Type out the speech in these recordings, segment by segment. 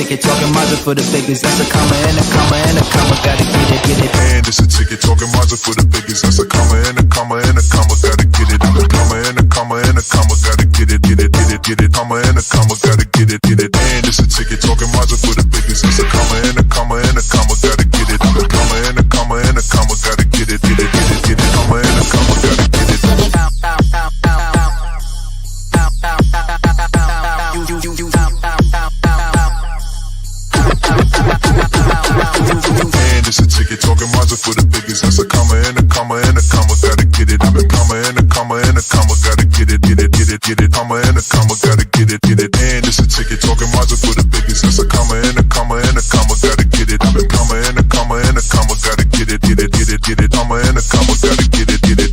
ticket, talking Mazda for the biggest. That's a comma and a comma and a comma, gotta get it, get it. And it's a ticket, talking Mazda for the biggest. That's a comma and a comma and a comma, gotta get it. A comma and a comma and a comma, gotta get it, get it, get it, get it. Comma and a comma, gotta get it, get it. And it's a ticket, talking Mazda for the biggest. That's a comma and a comma and a comma, gotta get it. A comma and a comma and a comma, gotta get it, get it, get it, get it. Comma and a comma, gotta get it. And it's a ticket, talking Mazda for the biggest. That's a comma and a comma and a comma, gotta get it. A comma and a comma and a comma, gotta get it, get it, get it, get it. Comma and a comma, gotta get it, get it. And it's a ticket, talking Mazda for the biggest. That's a comma and a comma and a comma, gotta get it. A comma and a comma and a comma, gotta get it, get it, get it, get it. Comma and a comma, gotta get it, get it.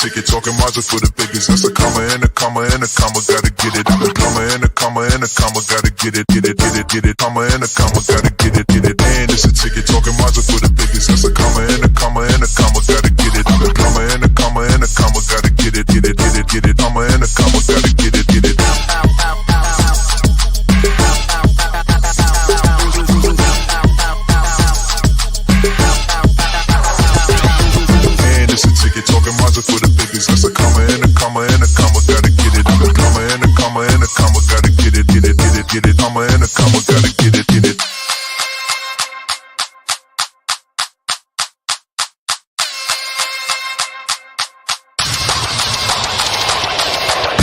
Ticket, talking Mazda for the biggest. That's a comma and a comma and a comma, gotta get it. A comma and a comma and a comma, gotta get it, get it, get it, get it. Comma and a comma, gotta get it, get it. And it's a ticket, talking Mazda for the biggest. That's a comma and a comma and a comma, gotta get it. A comma and a comma and a comma, gotta get it, get it, get it, get it. Comma and a comma, gotta get it, get it. It's a ticket, talking Mazda for the biggest. That's a comma and a comma and a comma, gotta get it. A comma and a comma and a comma, gotta get it, get it, get it, get it. Comma and a comma, gotta get it, get it.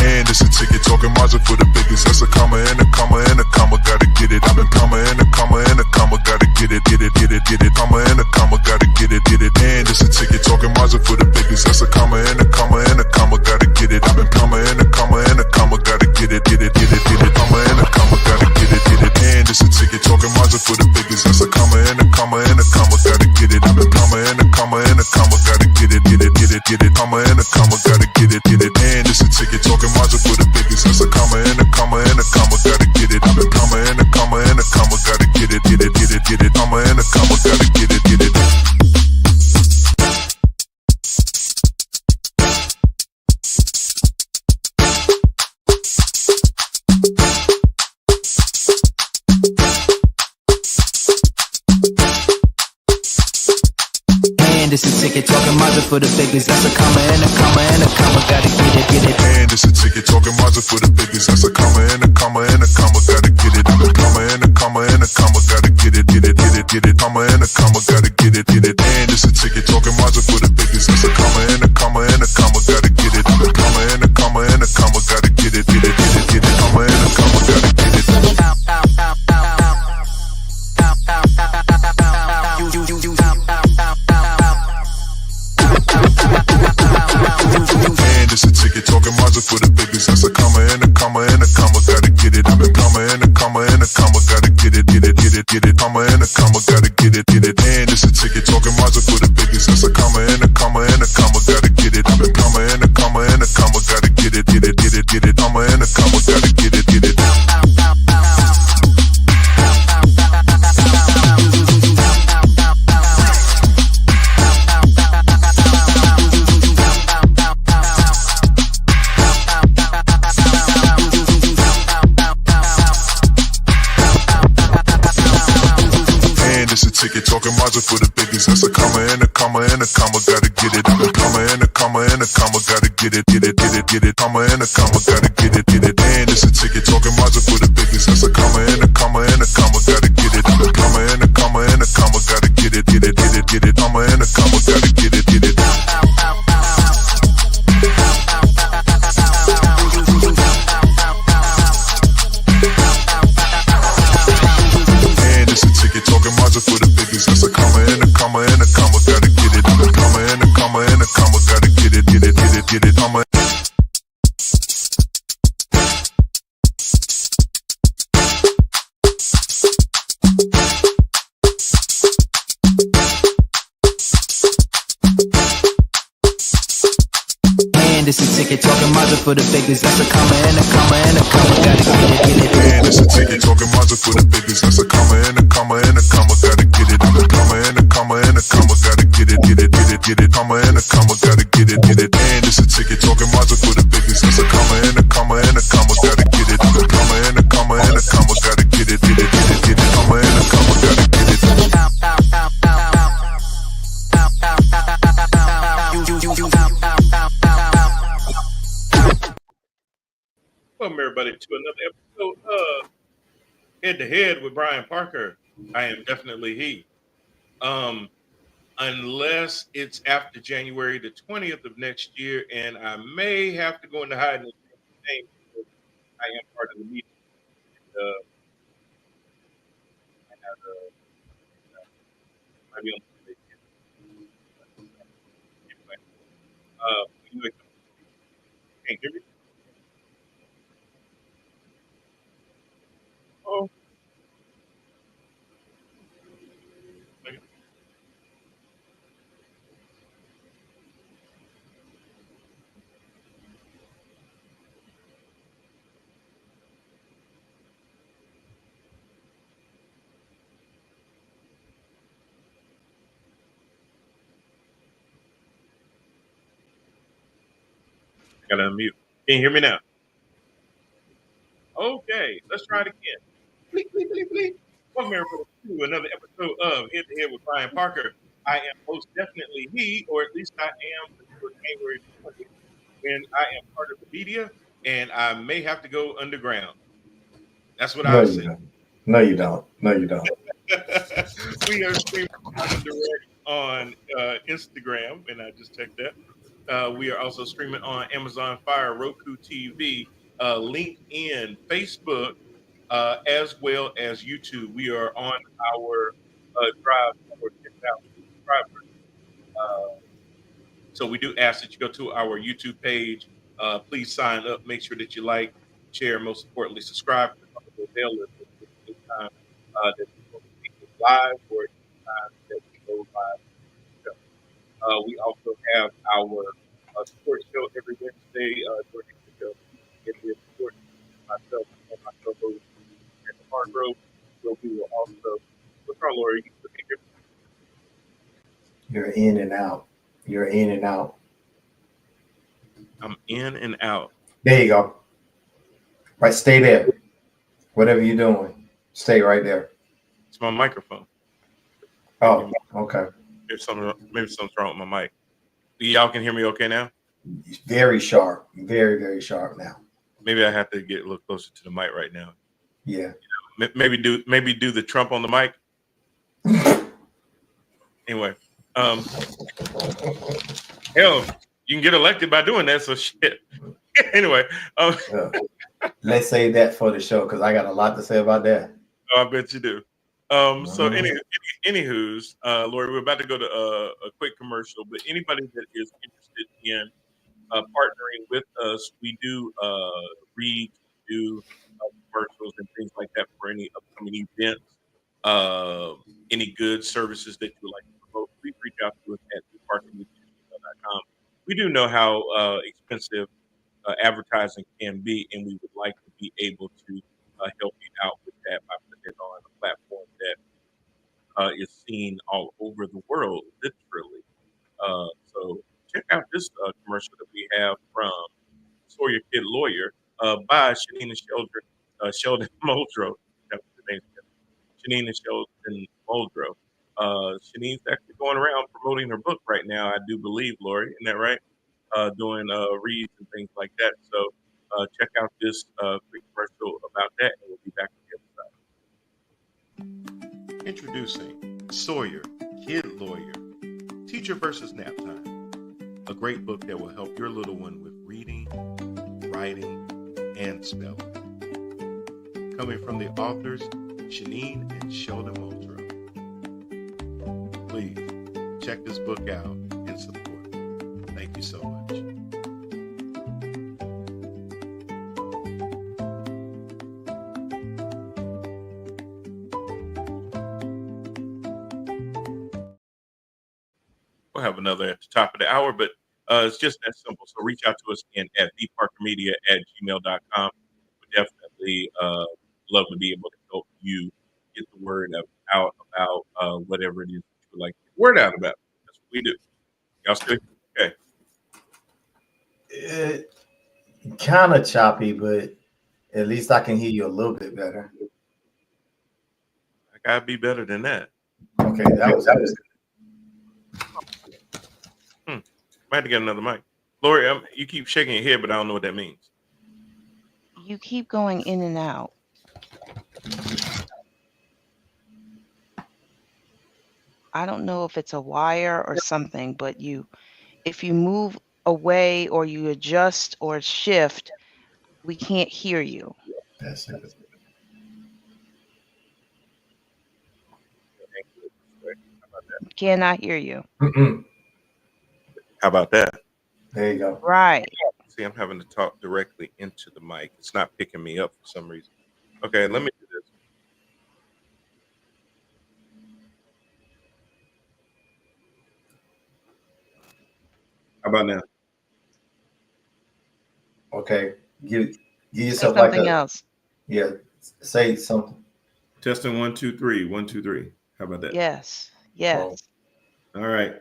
And it's a ticket, talking Mazda for the biggest. That's a comma and a comma and a comma, gotta get it. A comma and a comma and a comma, gotta get it, get it, get it, get it. Comma and a comma, gotta get it, get it. And it's a ticket, talking Mazda for the biggest. That's a comma and a comma and a comma, gotta get it. A comma and a comma and a comma, gotta get it, get it, get it, get it. Comma and a comma, gotta get it, get it. And it's a ticket, talking Mazda for the biggest. That's a comma and a comma and a comma, gotta get it. A comma and a comma and a comma, gotta get it, get it, get it, get it. Comma and a comma, gotta get it, get it. And it's a ticket, talking Mazda for the biggest. That's a comma and a comma and a comma, gotta get it. A comma and a comma and a comma, gotta get it, get it, get it, get it. Comma and a comma, gotta get it, get it. And it's a ticket, talking Mazda for the biggest. That's a comma and a comma and a comma, gotta get it, get it. And it's a ticket, talking Mazda for the biggest. That's a comma and a comma and a comma, gotta get it. A comma and a comma and a comma, gotta get it, get it, get it, get it. Comma and a comma, gotta get it, get it. And it's a ticket, talking Mazda for the biggest. That's a comma and a comma and a comma, gotta get it. A comma and a comma and a comma, gotta get it, get it, get it, get it. Comma and a comma, gotta get it. And it's a ticket, talking Mazda for the biggest. That's a comma and a comma and a comma, gotta get it. A comma and a comma and a comma, gotta get it, get it, get it, get it. Comma and a comma, gotta get it, get it. And it's a ticket, talking Mazda for the biggest. That's a comma and a comma and a comma, gotta get it. A comma and a comma and a comma, gotta get it, get it, get it, get it. Comma and a comma, gotta get it, get it. Ticket, talking Mazda for the biggest. That's a comma and a comma and a comma, gotta get it. A comma and a comma and a comma, gotta get it, get it, get it, get it. Comma and a comma, gotta get it, get it. And it's a ticket, talking Mazda for the biggest. That's a comma and a comma and a comma, gotta get it. A comma and a comma and a comma, gotta get it, get it, get it, get it. Comma and a comma, gotta get it, get it. Talking Mazda for the biggest. That's a comma and a comma and a comma, gotta get it. A comma and a comma and a comma, gotta get it, get it, get it, get it. Comma. And it's a ticket, talking Mazda for the biggest. That's a comma and a comma and a comma. Gotta get it. And it's a ticket talking Mazda for the biggest. That's a comma and a comma and a comma. Gotta get it. I'm a comma and a comma and a comma. Gotta get it. Comma and a comma. Gotta get it. And it's a ticket talking Mazda for the biggest. That's a comma and a comma and a comma. Gotta get it. I'm a comma and a comma and a comma. Gotta get it. Comma and a comma. Gotta get it. Welcome everybody to another episode of Head to Head with Brian Parker. I am definitely he. Unless it's after January the 20th of next year, and I may have to go into hiding and name because I am part of the meeting. Might be on the anyway, can't hear me. Oh. Gotta unmute. Can you hear me now? Okay, let's try it again. Bleep, bleep, bleep, bleep. Welcome everybody to another episode of Head to Head with Brian Parker. I am most definitely he, or at least I am for January 20th, and I am part of the media, and I may have to go underground. That's what I said. No, you don't. No, you don't. We are streaming direct on Instagram, and I just checked that. We are also streaming on Amazon Fire, Roku TV, LinkedIn, Facebook, as well as YouTube. We are on our drive for 10,000 subscribers. So we do ask that you go to our YouTube page. Please sign up. Make sure that you like, share, most importantly, subscribe to the bell list anytime that we go live or anytime that we go live. We also have our sports show every Wednesday during the show. It is sports myself and my co-host and Hargrove. So we will also what's wrong, Lori? You're in and out. You're in and out. I'm in and out. There you go. Right, stay there. Whatever you're doing, stay right there. It's my microphone. Oh, okay. Maybe something's wrong with my mic. Y'all can hear me okay now? Very sharp. Very, very sharp now. Maybe I have to get a little closer to the mic right now. Yeah. Maybe do the Trump on the mic. Anyway, hell, you can get elected by doing that. So shit. Anyway, Yeah. Let's save that for the show because I got a lot to say about that. I bet you do. So anywho's, Lori, we're about to go to a quick commercial, but anybody that is interested in partnering with us, we do read, do commercials and things like that for any upcoming events, any good services that you would like to promote. Please reach out to us at newparkingmedia.com. We do know how expensive advertising can be, and we would like to be able to help you out with that by putting it on a platform that is seen all over the world, literally. So check out this commercial that we have from Sawyer Kid Lawyer by Shanine and Sheldon Muldrow. That was the name. Shanine and Sheldon Muldrow. Shanine's actually going around promoting her book right now, I do believe, Lori. Isn't that right? Doing reads and things like that. So check out this quick commercial about that, and we'll be back on the other side. Introducing Sawyer Kid Lawyer, Teacher versus Nap Time, a great book that will help your little one with reading, writing, and spelling. Coming from the authors Shanine and Sheldon Muldrow. Please check this book out and support. Thank you so much. We'll have another at the top of the hour, but It's just that simple. So reach out to us again at theparkermedia@gmail.com. We definitely love to be able to help you get the word out about whatever it is that you would like to get the word out about. That's what we do. Y'all still okay? Kind of choppy, but at least I can hear you a little bit better. I gotta be better than that. Okay, that was I had to get another mic. Lori, you keep shaking your head, but I don't know what that means. You keep going in and out. I don't know if it's a wire or something, but if you move away or you adjust or shift, we can't hear you. That's it. Cannot hear you. How about that? There you go. Right. See, I'm having to talk directly into the mic. It's not picking me up for some reason. Okay, let me do this. How about now? Okay, give Say yourself like something a else. yeah. Say something. Testing 1 2 3 1 2 3. How about that? Yes. Oh, Yes. All right.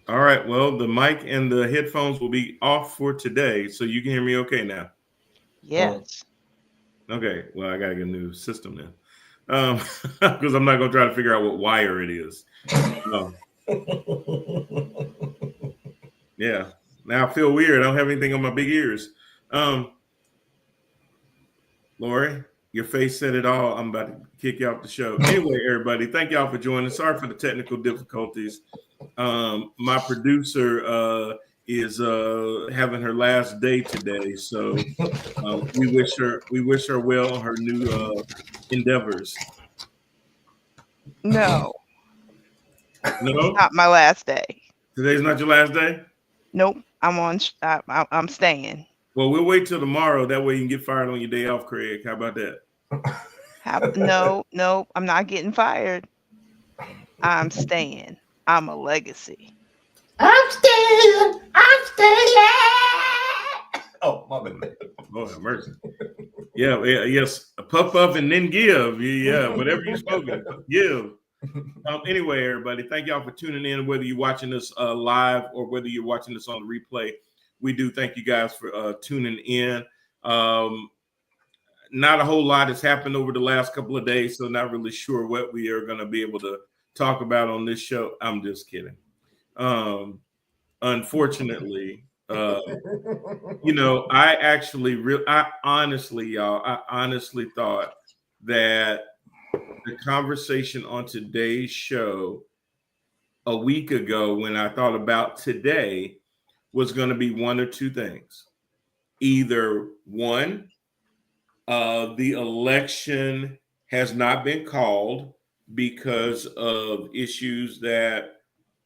All right. Well, the mic and the headphones will be off for today, so you can hear me okay now. Yes. Okay. Well, I gotta get a new system now, because I'm not gonna try to figure out what wire it is. Yeah. Now I feel weird. I don't have anything on my big ears. Lori, your face said it all. I'm about to kick you off the show. Anyway, everybody, thank y'all for joining. Sorry for the technical difficulties. My producer is having her last day today, so we wish her well on her new endeavors. No. No, Not my last day. Today's not your last day. Nope. I'm staying. Well, we'll wait till tomorrow. That way you can get fired on your day off, Craig. How about that? No, I'm not getting fired. I'm staying. I'm a legacy. I'm staying. Oh, my bad. Oh, have mercy. Yeah, yes. Puff and then give. Yeah, whatever you're smoking, give. Anyway, everybody, thank y'all for tuning in, whether you're watching us live or whether you're watching this on the replay. We do thank you guys for tuning in. Not a whole lot has happened over the last couple of days, so not really sure what we are going to be able to talk about on this show. I'm just kidding. Unfortunately, I honestly thought that the conversation on today's show a week ago, when I thought about today, was going to be one or two things. Either one, the election has not been called because of issues that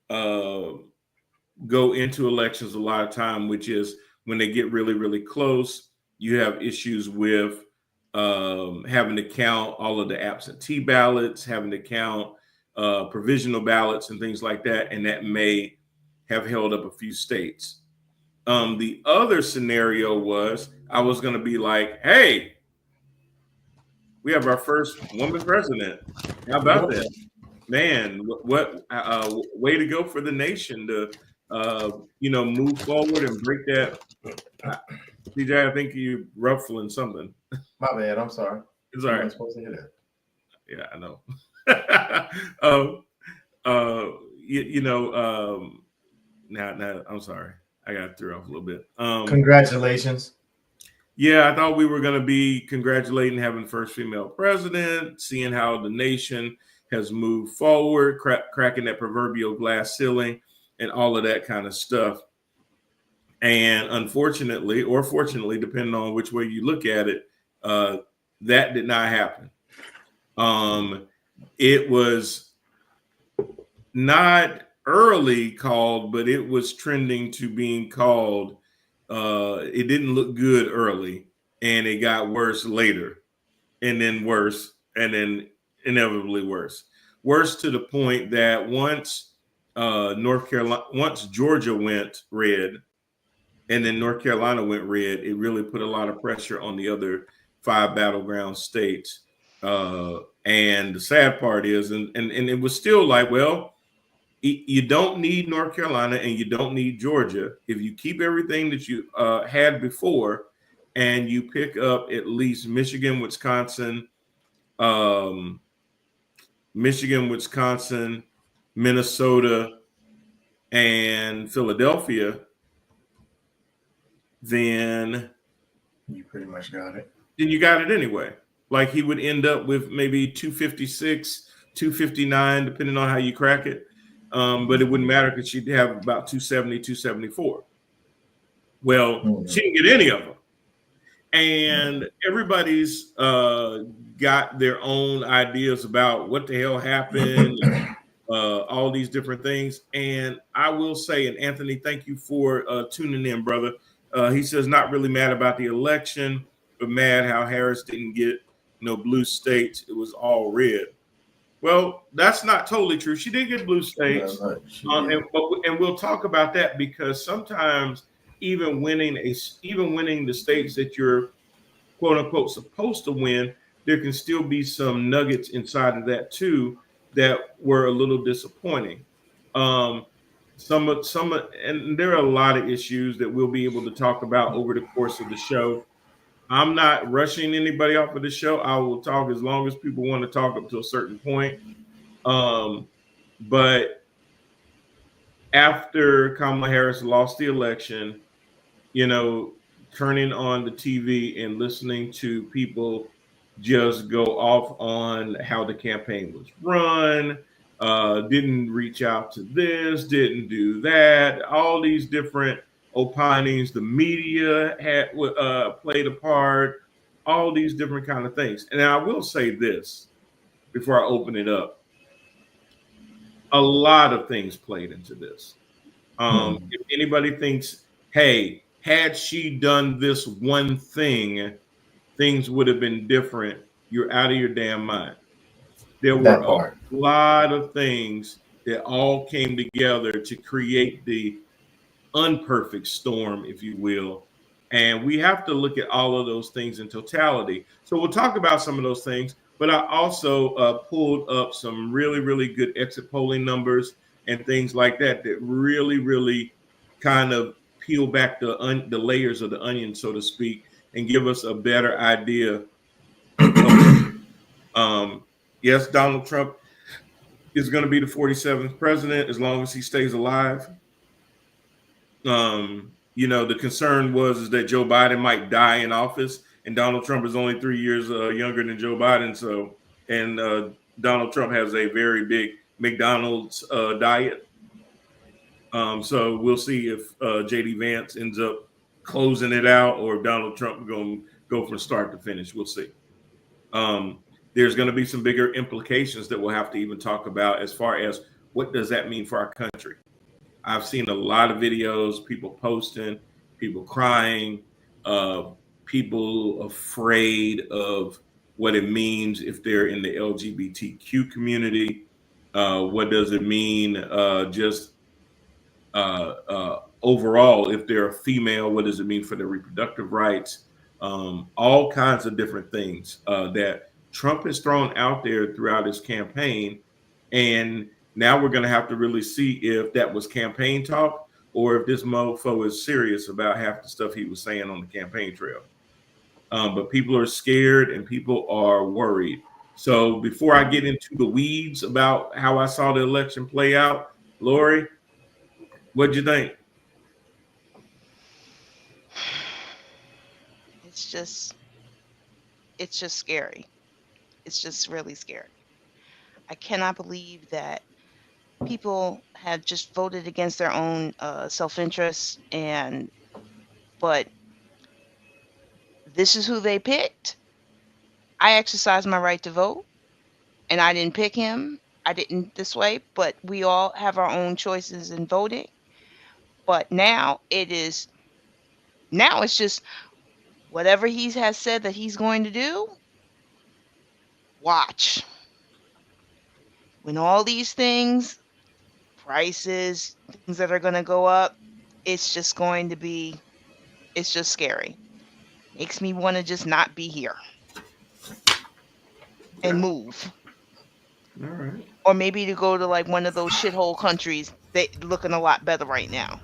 go into elections a lot of time, which is when they get really, really close, you have issues with having to count all of the absentee ballots, having to count provisional ballots and things like that. And that may have held up a few states. The other scenario was I was going to be like, hey, we have our first woman president. How about that? Man, what way to go for the nation to, move forward and break that. DJ, I think you're ruffling something. My bad. I'm sorry. It's all right. I'm supposed to hear that. Yeah, I know. Now, I'm sorry. I got thrown off a little bit. Congratulations. Yeah, I thought we were going to be congratulating having the first female president, seeing how the nation has moved forward, cracking that proverbial glass ceiling and all of that kind of stuff. And unfortunately, or fortunately, depending on which way you look at it, that did not happen. It was not early called, but it was trending to being called. It didn't look good early, and it got worse later, and then worse, and then inevitably worse. Worse to the point that once Georgia went red, and then North Carolina went red, it really put a lot of pressure on the other 5 battleground states. And the sad part is, and it was still like, well, you don't need North Carolina and you don't need Georgia if you keep everything that you had before, and you pick up at least Michigan, Wisconsin, Minnesota, and Philadelphia, then You pretty much got it. then you got it anyway. Like he would end up with maybe 256, 259, depending on how you crack it. But it wouldn't matter because she'd have about 270, 274. Well, she didn't get any of them. And everybody's got their own ideas about what the hell happened, all these different things. And I will say, and Anthony, thank you for tuning in, brother. He says not really mad about the election, but mad how Harris didn't get blue states. It was all red. Well, that's not totally true. She did get blue states, and we'll talk about that because sometimes even winning the states that you're quote unquote supposed to win, there can still be some nuggets inside of that too that were a little disappointing. And there are a lot of issues that we'll be able to talk about over the course of the show. I'm not rushing anybody off of the show. I will talk as long as people want to talk up to a certain point. But after Kamala Harris lost the election, turning on the TV and listening to people just go off on how the campaign was run, didn't reach out to this, didn't do that, all these different opinings, the media had played a part, all these different kind of things. And I will say this before I open it up. A lot of things played into this. If anybody thinks, hey, had she done this one thing, things would have been different, you're out of your damn mind. There were a lot of things that all came together to create the unperfect storm, if you will. And we have to look at all of those things in totality. So we'll talk about some of those things, but I also pulled up some really, really good exit polling numbers and things like that really, really kind of peel back the layers of the onion, so to speak, and give us a better idea. Yes, Donald Trump is going to be the 47th president as long as he stays alive. The concern was that Joe Biden might die in office, and Donald Trump is only 3 years younger than Joe Biden. So, and Donald Trump has a very big McDonald's diet. So we'll see if JD Vance ends up closing it out, or if Donald Trump going to go from start to finish. We'll see. There's going to be some bigger implications that we'll have to even talk about as far as what does that mean for our country. I've seen a lot of videos, people posting, people crying, people afraid of what it means if they're in the LGBTQ community. What does it mean overall if they're a female? What does it mean for their reproductive rights? All kinds of different things that Trump has thrown out there throughout his campaign. And now we're going to have to really see if that was campaign talk or if this mofo is serious about half the stuff he was saying on the campaign trail. But people are scared and people are worried. So before I get into the weeds about how I saw the election play out, Lori, what'd you think? It's just scary. It's just really scary. I cannot believe that people have just voted against their own self-interest, but this is who they picked. I exercised my right to vote, and I didn't pick him. I didn't this way, but we all have our own choices in voting. But now it's just whatever he has said that he's going to do. Watch. When all these things, prices, things that are going to go up, it's just going to be It's just scary. Makes me want to just not be here and move. All right. Or maybe to go to like one of those shithole countries that looking a lot better right now.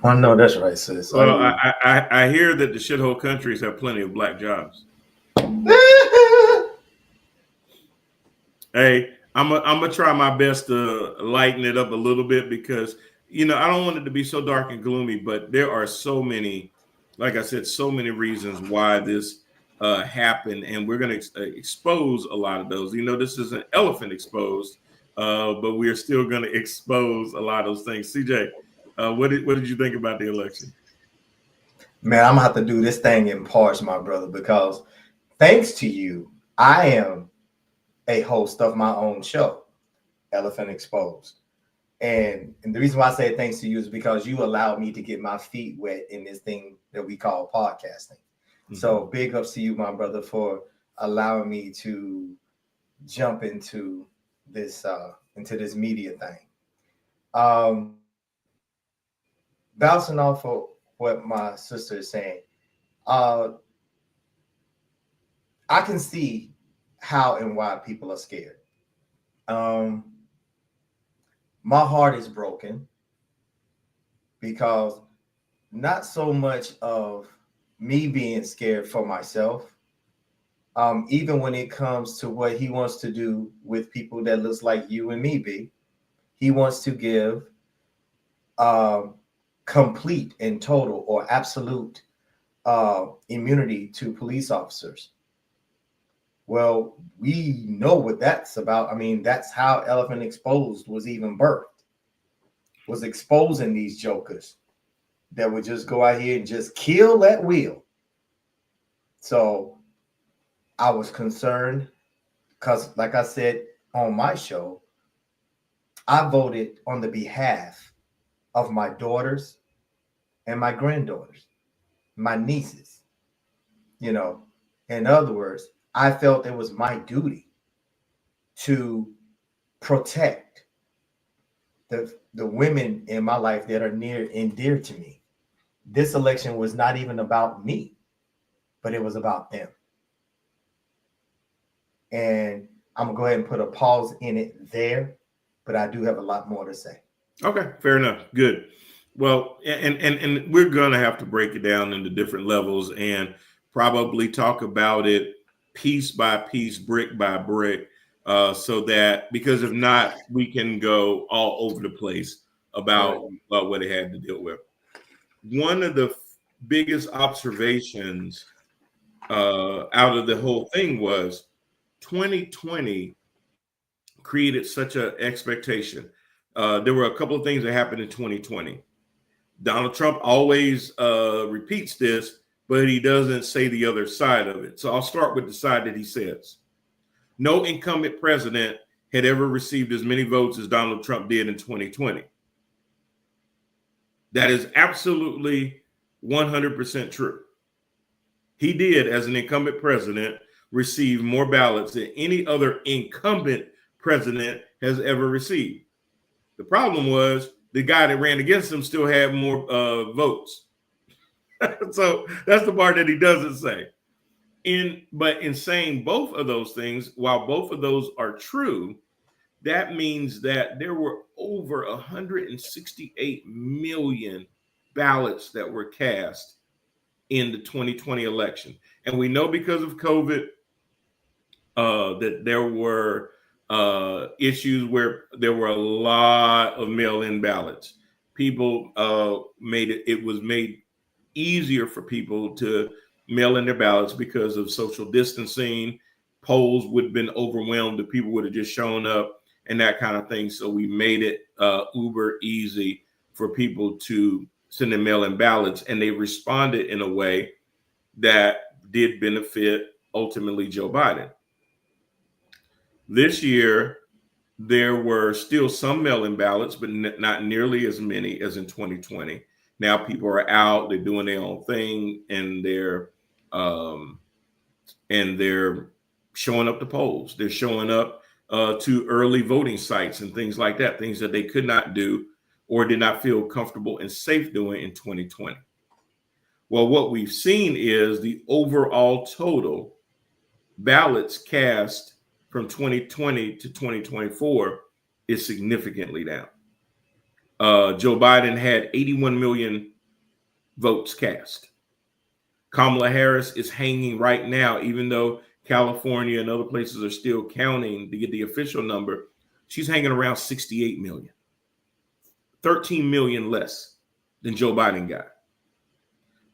I know that's right, sis. Well, I hear that the shithole countries have plenty of black jobs. Hey, I'm gonna try my best to lighten it up a little bit because I don't want it to be so dark and gloomy, but there are so many, like I said, so many reasons why this happened, and we're gonna expose a lot of those. This is an elephant exposed, but we're still gonna expose a lot of those things. CJ, what did you think about the election? Man, I'm gonna have to do this thing in parts, my brother, because thanks to you, I am a host of my own show, Elephant Exposed. And the reason why I say thanks to you is because you allowed me to get my feet wet in this thing that we call podcasting. Mm-hmm. So big ups to you, my brother, for allowing me to jump into this media thing. Bouncing off of what my sister is saying, I can see how and why people are scared. My heart is broken because not so much of me being scared for myself, even when it comes to what he wants to do with people that looks like you and me, B. He wants to give complete and total or absolute immunity to police officers. Well, we know what that's about. I mean, that's how Elephant Exposed was even birthed, was exposing these jokers that would just go out here and just kill at will. So I was concerned because, like I said on my show, I voted on the behalf of my daughters and my granddaughters, my nieces. In other words, I felt it was my duty to protect the women in my life that are near and dear to me. This election was not even about me, but it was about them. And I'm gonna go ahead and put a pause in it there, but I do have a lot more to say. Okay, fair enough. Good. Well, and we're gonna have to break it down into different levels and probably talk about it piece by piece, brick by brick, so that, because if not, we can go all over the place about what it had to deal with. One of the biggest observations out of the whole thing was 2020 created such an expectation. There were a couple of things that happened in 2020. Donald Trump always repeats this, but he doesn't say the other side of it. So I'll start with the side that he says. No incumbent president had ever received as many votes as Donald Trump did in 2020. That is absolutely 100% true. He did, as an incumbent president, receive more ballots than any other incumbent president has ever received. The problem was the guy that ran against him still had more votes. So that's the part that he doesn't say. But in saying both of those things, while both of those are true, that means that there were over 168 million ballots that were cast in the 2020 election. And we know because of COVID that there were issues where there were a lot of mail-in ballots. People it was made easier for people to mail in their ballots because of social distancing. Polls would have been overwhelmed if people would have just shown up and that kind of thing. So we made it uber easy for people to send in mail-in ballots, and they responded in a way that did benefit ultimately Joe Biden. This year, there were still some mail-in ballots, but not nearly as many as in 2020. Now people are out, they're doing their own thing, and they're showing up to polls. They're showing up to early voting sites and things like that, things that they could not do or did not feel comfortable and safe doing in 2020. Well, what we've seen is the overall total ballots cast from 2020 to 2024 is significantly down. Joe Biden had 81 million votes cast. Kamala Harris is hanging right now, even though California and other places are still counting to get the official number. She's hanging around 68 million, 13 million less than Joe Biden got.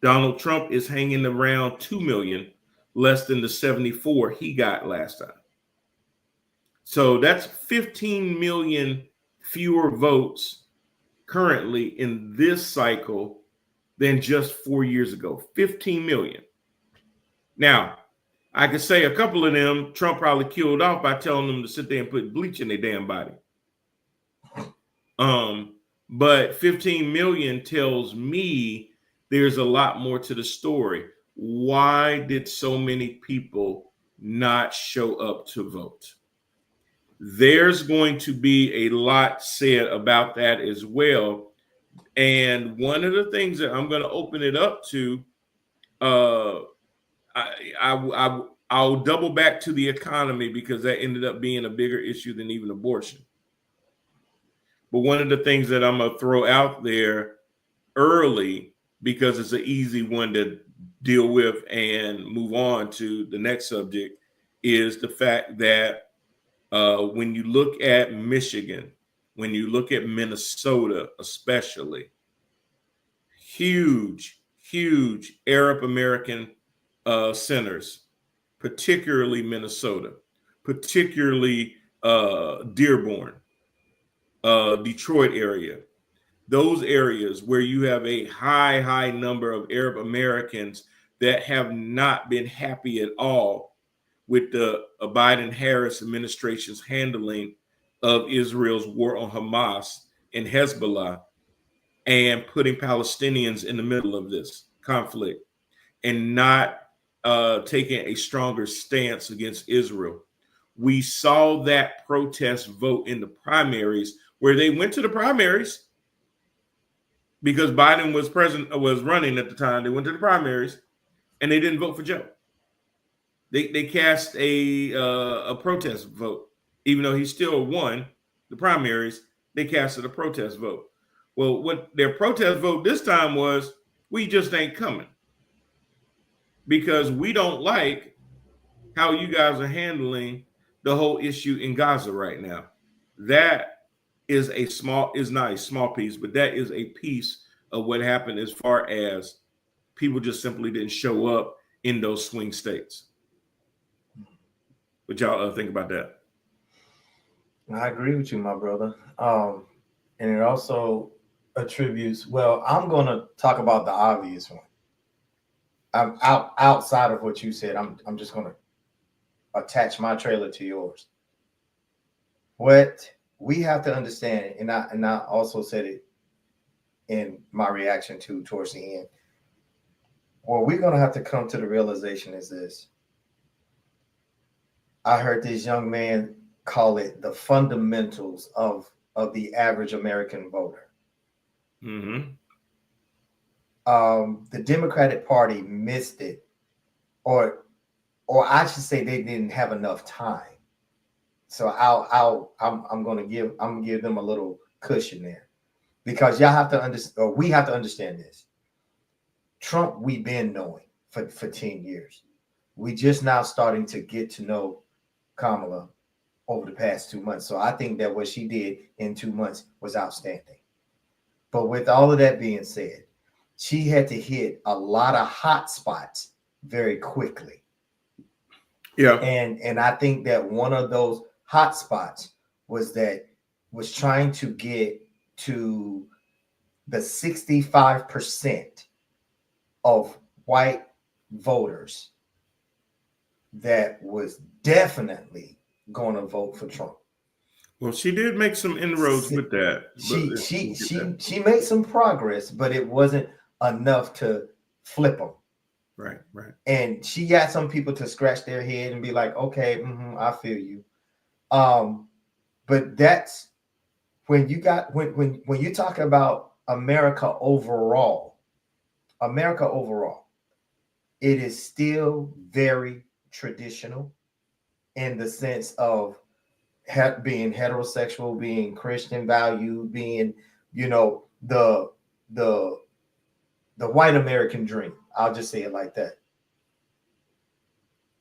Donald Trump is hanging around 2 million less than the 74 he got last time. So that's 15 million fewer votes currently in this cycle than just 4 years ago. 15 million. Now, I could say a couple of them Trump probably killed off by telling them to sit there and put bleach in their damn body. But 15 million tells me there's a lot more to the story. Why did so many people not show up to vote? There's going to be a lot said about that as well. And one of the things that I'm going to open it up to, I'll double back to the economy because that ended up being a bigger issue than even abortion. But one of the things that I'm going to throw out there early, because it's an easy one to deal with and move on to the next subject, is the fact that when you look at Michigan, when you look at Minnesota, especially, huge Arab American centers, particularly Minnesota, particularly Dearborn, Detroit area, those areas where you have a high number of Arab Americans that have not been happy at all with the Biden-Harris administration's handling of Israel's war on Hamas and Hezbollah and putting Palestinians in the middle of this conflict and not taking a stronger stance against Israel. We saw that protest vote in the primaries where they went to the primaries because Biden was running at the time. They went to the primaries and they didn't vote for Joe. They cast a protest vote, even though he still won the primaries. They casted a protest vote. Well, what their protest vote this time was, we just ain't coming because we don't like how you guys are handling the whole issue in Gaza right now. That is not a small piece, but that is a piece of what happened as far as people just simply didn't show up in those swing states. What y'all think about that? I agree with you, my brother. And it also attributes, well, I'm going to talk about the obvious one. I'm outside of what you said. I'm just going to attach my trailer to yours. What we have to understand, and I also said it in my reaction towards the end, what we're going to have to come to the realization is this. I heard this young man call it the fundamentals of the average American voter. Mm-hmm. The Democratic Party missed it, or I should say they didn't have enough time. So I'm gonna give them a little cushion there, because y'all have to understand, or we have to understand this. Trump, we've been knowing for 10 years. We just now starting to get to know Kamala over the past 2 months. So I think that what she did in 2 months was outstanding. But with all of that being said, she had to hit a lot of hot spots very quickly. Yeah. And I think that one of those hot spots was trying to get to the 65% of white voters that was definitely going to vote for Trump. Well, she did make some inroads with that. She made some progress, but it wasn't enough to flip them. Right. And she got some people to scratch their head and be like, okay, I feel you. But that's when you got when you talk about America overall, America overall, it is still very traditional in the sense of being heterosexual, being Christian value, being, you know, the white American dream. I'll just say it like that.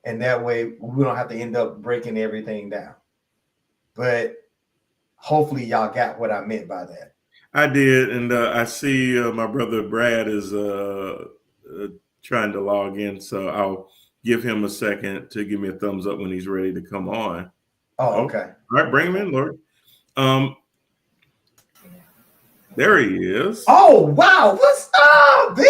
And that way we don't have to end up breaking everything down. But hopefully y'all got what I meant by that. I did, and I see my brother Brad is trying to log in, so I'll give him a second to give me a thumbs up when he's ready to come on. Oh, okay. All right, bring him in, Lord. There he is. Oh, wow. What's up, big?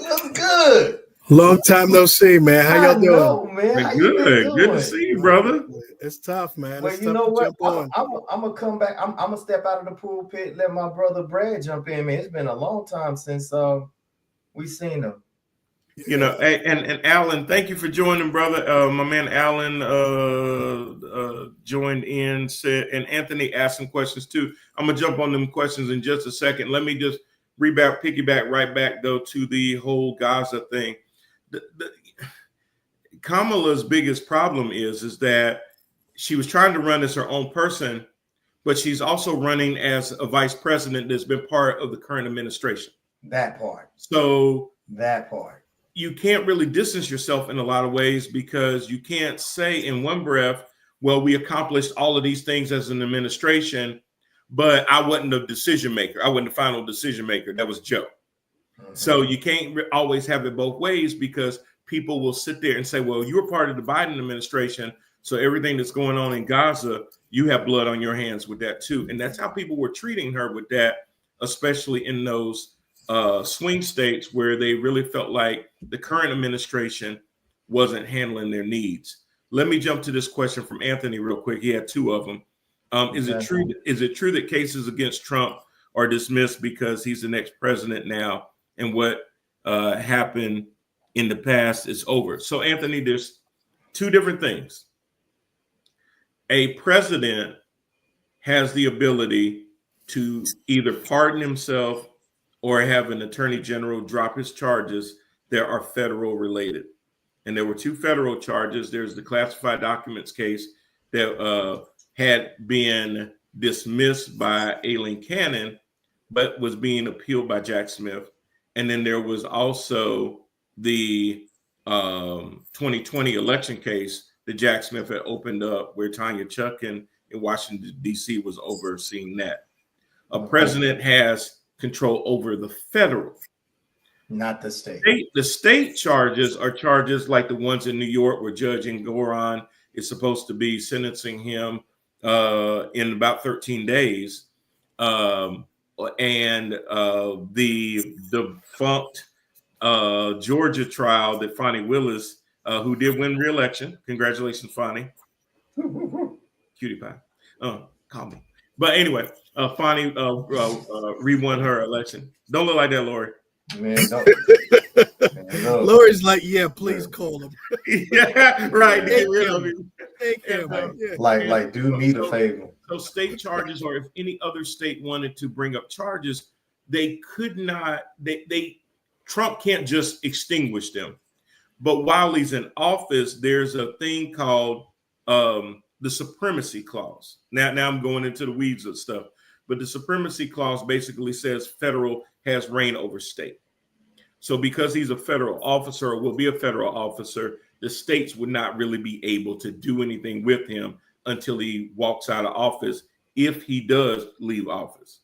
What's good? Long time no see, man. How y'all doing? Know, man. How you been Good. doing? Good to see you, brother. It's tough, man. Well, It's you tough know to what? jump on. I'm gonna come back. I'm gonna step out of the pulpit, let my brother Brad jump in, man. It's been a long time since we seen him. You know, and Alan, thank you for joining, brother. My man Alan joined in, said, and Anthony asked some questions too. I'm gonna jump on them questions in just a second. Let me just piggyback right back though to the whole Gaza thing. Kamala's biggest problem is that she was trying to run as her own person, but she's also running as a vice president that's been part of the current administration. That part. So that part. You can't really distance yourself in a lot of ways because you can't say in one breath, well, we accomplished all of these things as an administration, but I wasn't a decision maker. I wasn't the final decision maker. That was Joe. Mm-hmm. So you can't always have it both ways because people will sit there and say, well, you were part of the Biden administration, so everything that's going on in Gaza, you have blood on your hands with that too. And that's how people were treating her with that, especially in those swing states where they really felt like the current administration wasn't handling their needs. Let me jump to this question from Anthony real quick. He had two of them. Is it true that cases against Trump are dismissed because he's the next president now and what happened in the past is over? So Anthony, there's two different things. A president has the ability to either pardon himself or have an attorney general drop his charges that are federal related. And there were two federal charges. There's the classified documents case that had been dismissed by Aileen Cannon, but was being appealed by Jack Smith. And then there was also the 2020 election case that Jack Smith had opened up where Tanya Chutkan in Washington, D.C. was overseeing that. A president has control over the federal, not the state. The state charges are charges like the ones in New York where Judge Engoron is supposed to be sentencing him in about 13 days. And the defunct Georgia trial that Fani Willis, who did win re-election. Congratulations, Fani. Cutie pie. Call me. But anyway, Fani re-won her election. Don't look like that, Lori. Man, don't. Man, Lori's like, yeah, please call him. Yeah, right. Get rid of him. Like, do me the favor. So state charges, or if any other state wanted to bring up charges, they could not. Trump can't just extinguish them. But while he's in office, there's a thing called the Supremacy Clause. Now I'm going into the weeds of stuff, but the Supremacy Clause basically says federal has reign over state. So because he's a federal officer or will be a federal officer, the states would not really be able to do anything with him until he walks out of office, if he does leave office.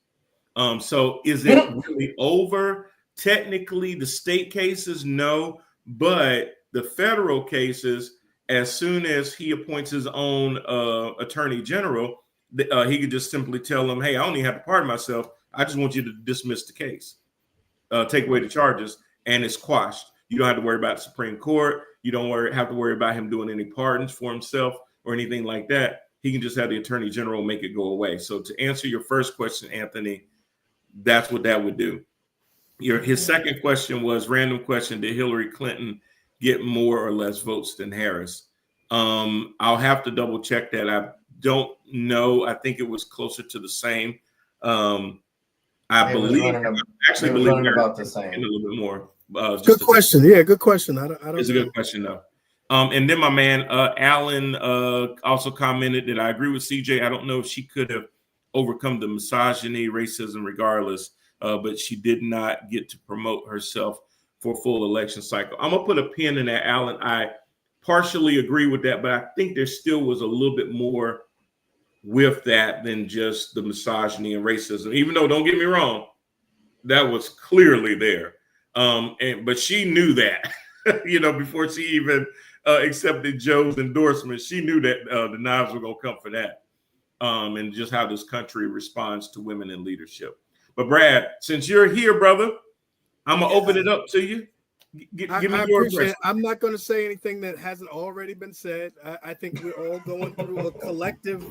So is it really over? Technically, the state cases, no, but the federal cases, as soon as he appoints his own attorney general, he could just simply tell them, hey, I don't even have to pardon myself. I just want you to dismiss the case, take away the charges, and it's quashed. You don't have to worry about the Supreme Court. You don't have to worry about him doing any pardons for himself or anything like that. He can just have the attorney general make it go away. So to answer your first question, Anthony, that's what that would do. His second question was random question: did Hillary Clinton get more or less votes than Harris? I'll have to double check that. I don't know. I think it was closer to the same. I They was believe, running, actually they was believe running Eric about the in a same. little bit more. Good question. Yeah, good question. I don't It's a know. good question though. And then my man Alan also commented that I agree with CJ. I don't know if she could have overcome the misogyny, racism, regardless, but she did not get to promote herself for a full election cycle. I'm gonna put a pin in that, Alan. I partially agree with that, but I think there still was a little bit more with that than just the misogyny and racism. Even though, don't get me wrong, that was clearly there. But she knew that, before she even accepted Joe's endorsement, she knew that the knives were going to come for that, and just how this country responds to women in leadership. But Brad, since you're here, brother, I'm going to open it up to you. Give me I your appreciate impression. it. I'm not going to say anything that hasn't already been said. I think we're all going through a collective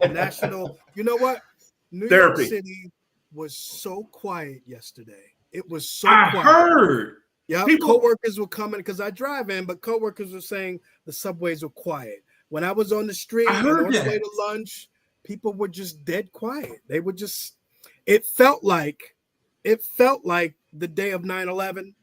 national. You know what? New Therapy. York City was so quiet yesterday. It was so I quiet. heard. Yeah, coworkers were coming because I drive in, but coworkers were saying the subways were quiet. When I was on the street I and heard on the that. way to lunch, people were just dead quiet. They were just. It felt like the day of 9/11.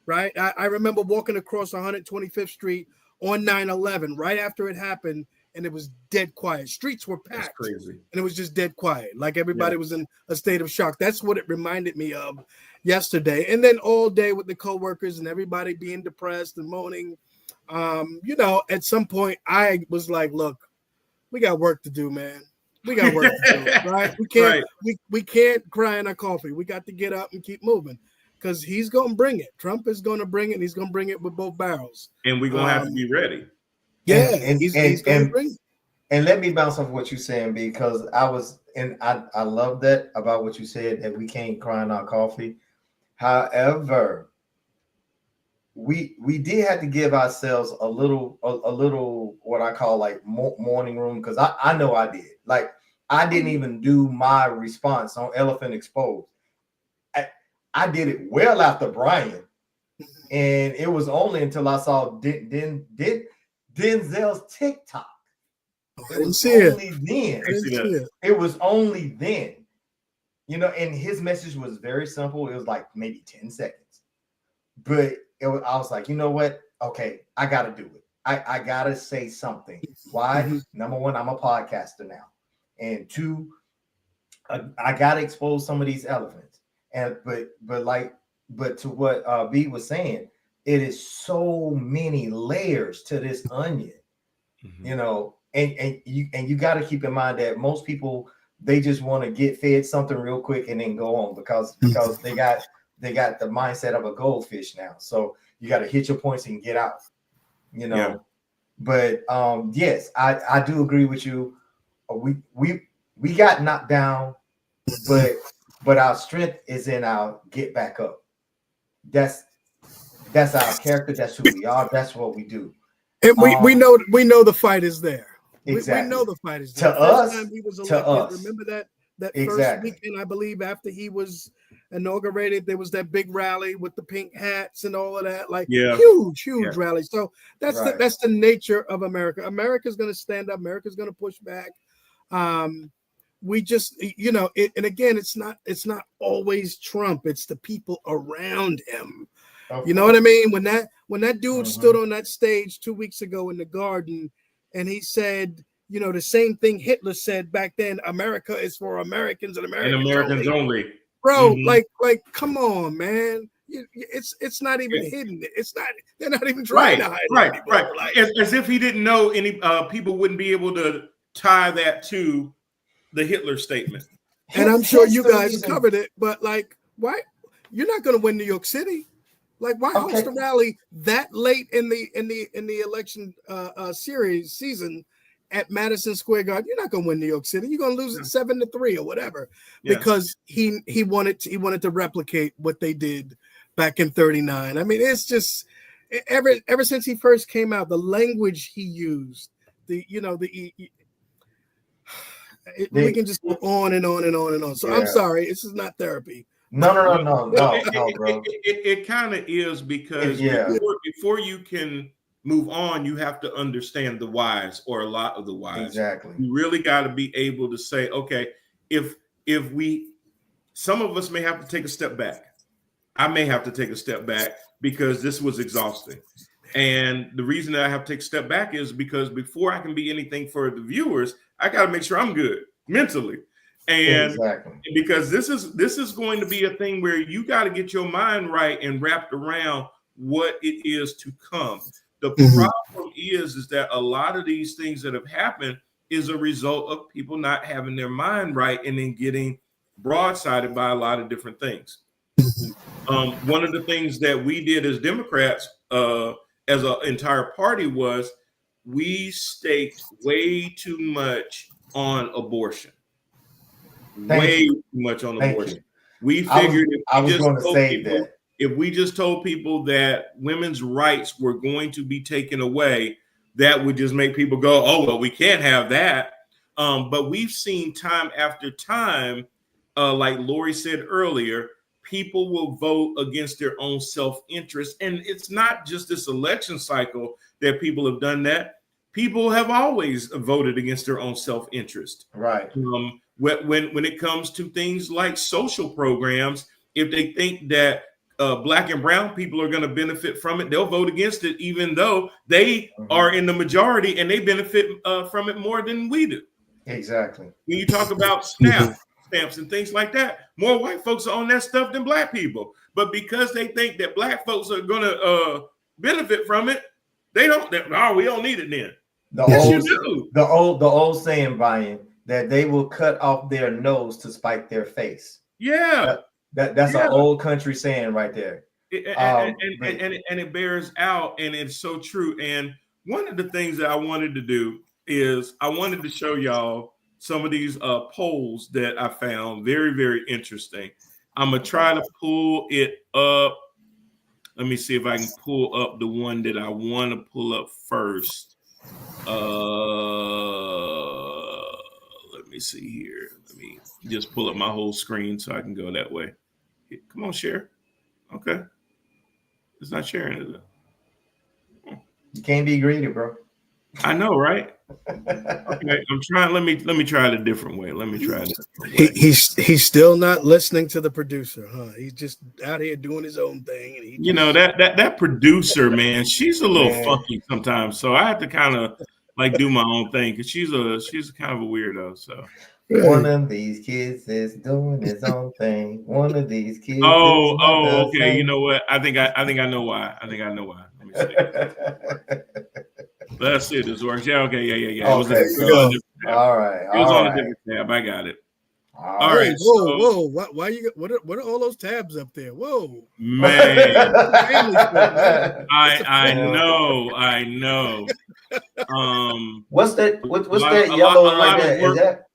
Right. I remember walking across 125th Street on 9/11 right after it happened, and it was dead quiet. Streets were packed. That's crazy. And it was just dead quiet. Like everybody was in a state of shock. That's what it reminded me of yesterday. And then all day with the coworkers and everybody being depressed and moaning. At some point I was like, look, we got work to do, man. We got work to do, right? We can't we can't cry in our coffee. We got to get up and keep moving. Because he's going to bring it. Trump is going to bring it, and he's going to bring it with both barrels. And we're going to have to be ready. Yeah, he's going to bring it. And let me bounce off what you're saying, because I love that about what you said, that we can't cry in our coffee. However, we did have to give ourselves a little what I call like morning room, because I know I did. Like, I didn't even do my response on Elephant Exposed. I did it well after Brian, and it was only until I saw Denzel's TikTok. It was only then. It was only then, and his message was very simple. It was like maybe 10 seconds, but I was like, you know what? Okay, I got to do it. I got to say something. Why? Number one, I'm a podcaster now, and two, I got to expose some of these elephants. And but to what B was saying, it is so many layers to this onion, and you got to keep in mind that most people, they just want to get fed something real quick and then go on because they got the mindset of a goldfish now. So you got to hit your points and get out, Yeah. But yes, I do agree with you. We got knocked down, but our strength is in our get back up. That's our character. That's who we are. That's what we do. And we know the fight is there. Exactly. We know the fight is there. To us, time he was elected, remember that first weekend, I believe, after he was inaugurated, there was that big rally with the pink hats and all of that. Like, huge rally. So that's the nature of America. America's going to stand up. America's going to push back. We just, and again, it's not always Trump. It's the people around him. You know what I mean? When that dude stood on that stage 2 weeks ago in the Garden, and he said, the same thing Hitler said back then: America is for Americans and Americans only. Bro, like, come on, man. It's not even hidden. They're not even trying to hide it. Right. Like, as if he didn't know any people wouldn't be able to tie that to the Hitler statement. And I'm sure you guys covered it, but like, why? You're not going to win New York City. Like, why host a rally that late in the election season at Madison Square Garden? You're not going to win New York City. You're going to lose it 7-3 or whatever, because he wanted to replicate what they did back in '39. I mean, it's just ever since he first came out, the language he used, we can just go on and on and on and on. So I'm sorry, this is not therapy. No, bro. It kind of is, because before you can move on, you have to understand the whys, or a lot of the whys. Exactly. You really got to be able to say, okay, if we some of us may have to take a step back. I may have to take a step back because this was exhausting. And the reason that I have to take a step back is because before I can be anything for the viewers, I got to make sure I'm good mentally. And because this is going to be a thing where you got to get your mind right and wrapped around what it is to come. The problem is that a lot of these things that have happened is a result of people not having their mind right and then getting broadsided by a lot of different things. One of the things that we did as Democrats, as an entire party, was we staked way too much on abortion. Way too much on abortion. We figured if we just told people that women's rights were going to be taken away, that would just make people go, oh, well, we can't have that. But we've seen time after time, like Lori said earlier, people will vote against their own self-interest. And it's not just this election cycle that people have done that. People have always voted against their own self-interest. Right. When it comes to things like social programs, if they think that Black and brown people are going to benefit from it, they'll vote against it, even though they are in the majority and they benefit from it more than we do. Exactly. When you talk about stamps and things like that, more white folks are on that stuff than Black people. But because they think that Black folks are going to benefit from it, we don't need it then. The old saying, Brian, that they will cut off their nose to spite their face. Yeah. That's an old country saying right there. And it bears out, and it's so true. And one of the things that I wanted to do is I wanted to show y'all some of these polls that I found very, very interesting. I'm going to try to pull it up. Let me see if I can pull up the one that I want to pull up first. Let me see here. Let me just pull up my whole screen so I can go that way. Come on, share. Okay. It's not sharing, is it? You can't be greedy, bro. I know, right? Okay, I'm trying. Let me try it a different way. He's still not listening to the producer, huh? He's just out here doing his own thing. And that producer, man, she's a little funky sometimes. So I have to kind of like do my own thing because she's kind of a weirdo. So one of these kids is doing his own thing. One of these kids. Okay. You know what? I think I know why. Let me see. Let's see if this works. Yeah, okay, yeah. Okay, all right. It was on a different tab. I got it. All right. Whoa. Why you? What are all those tabs up there? Whoa, man. I know. What's that? What's that yellow like that? Is that?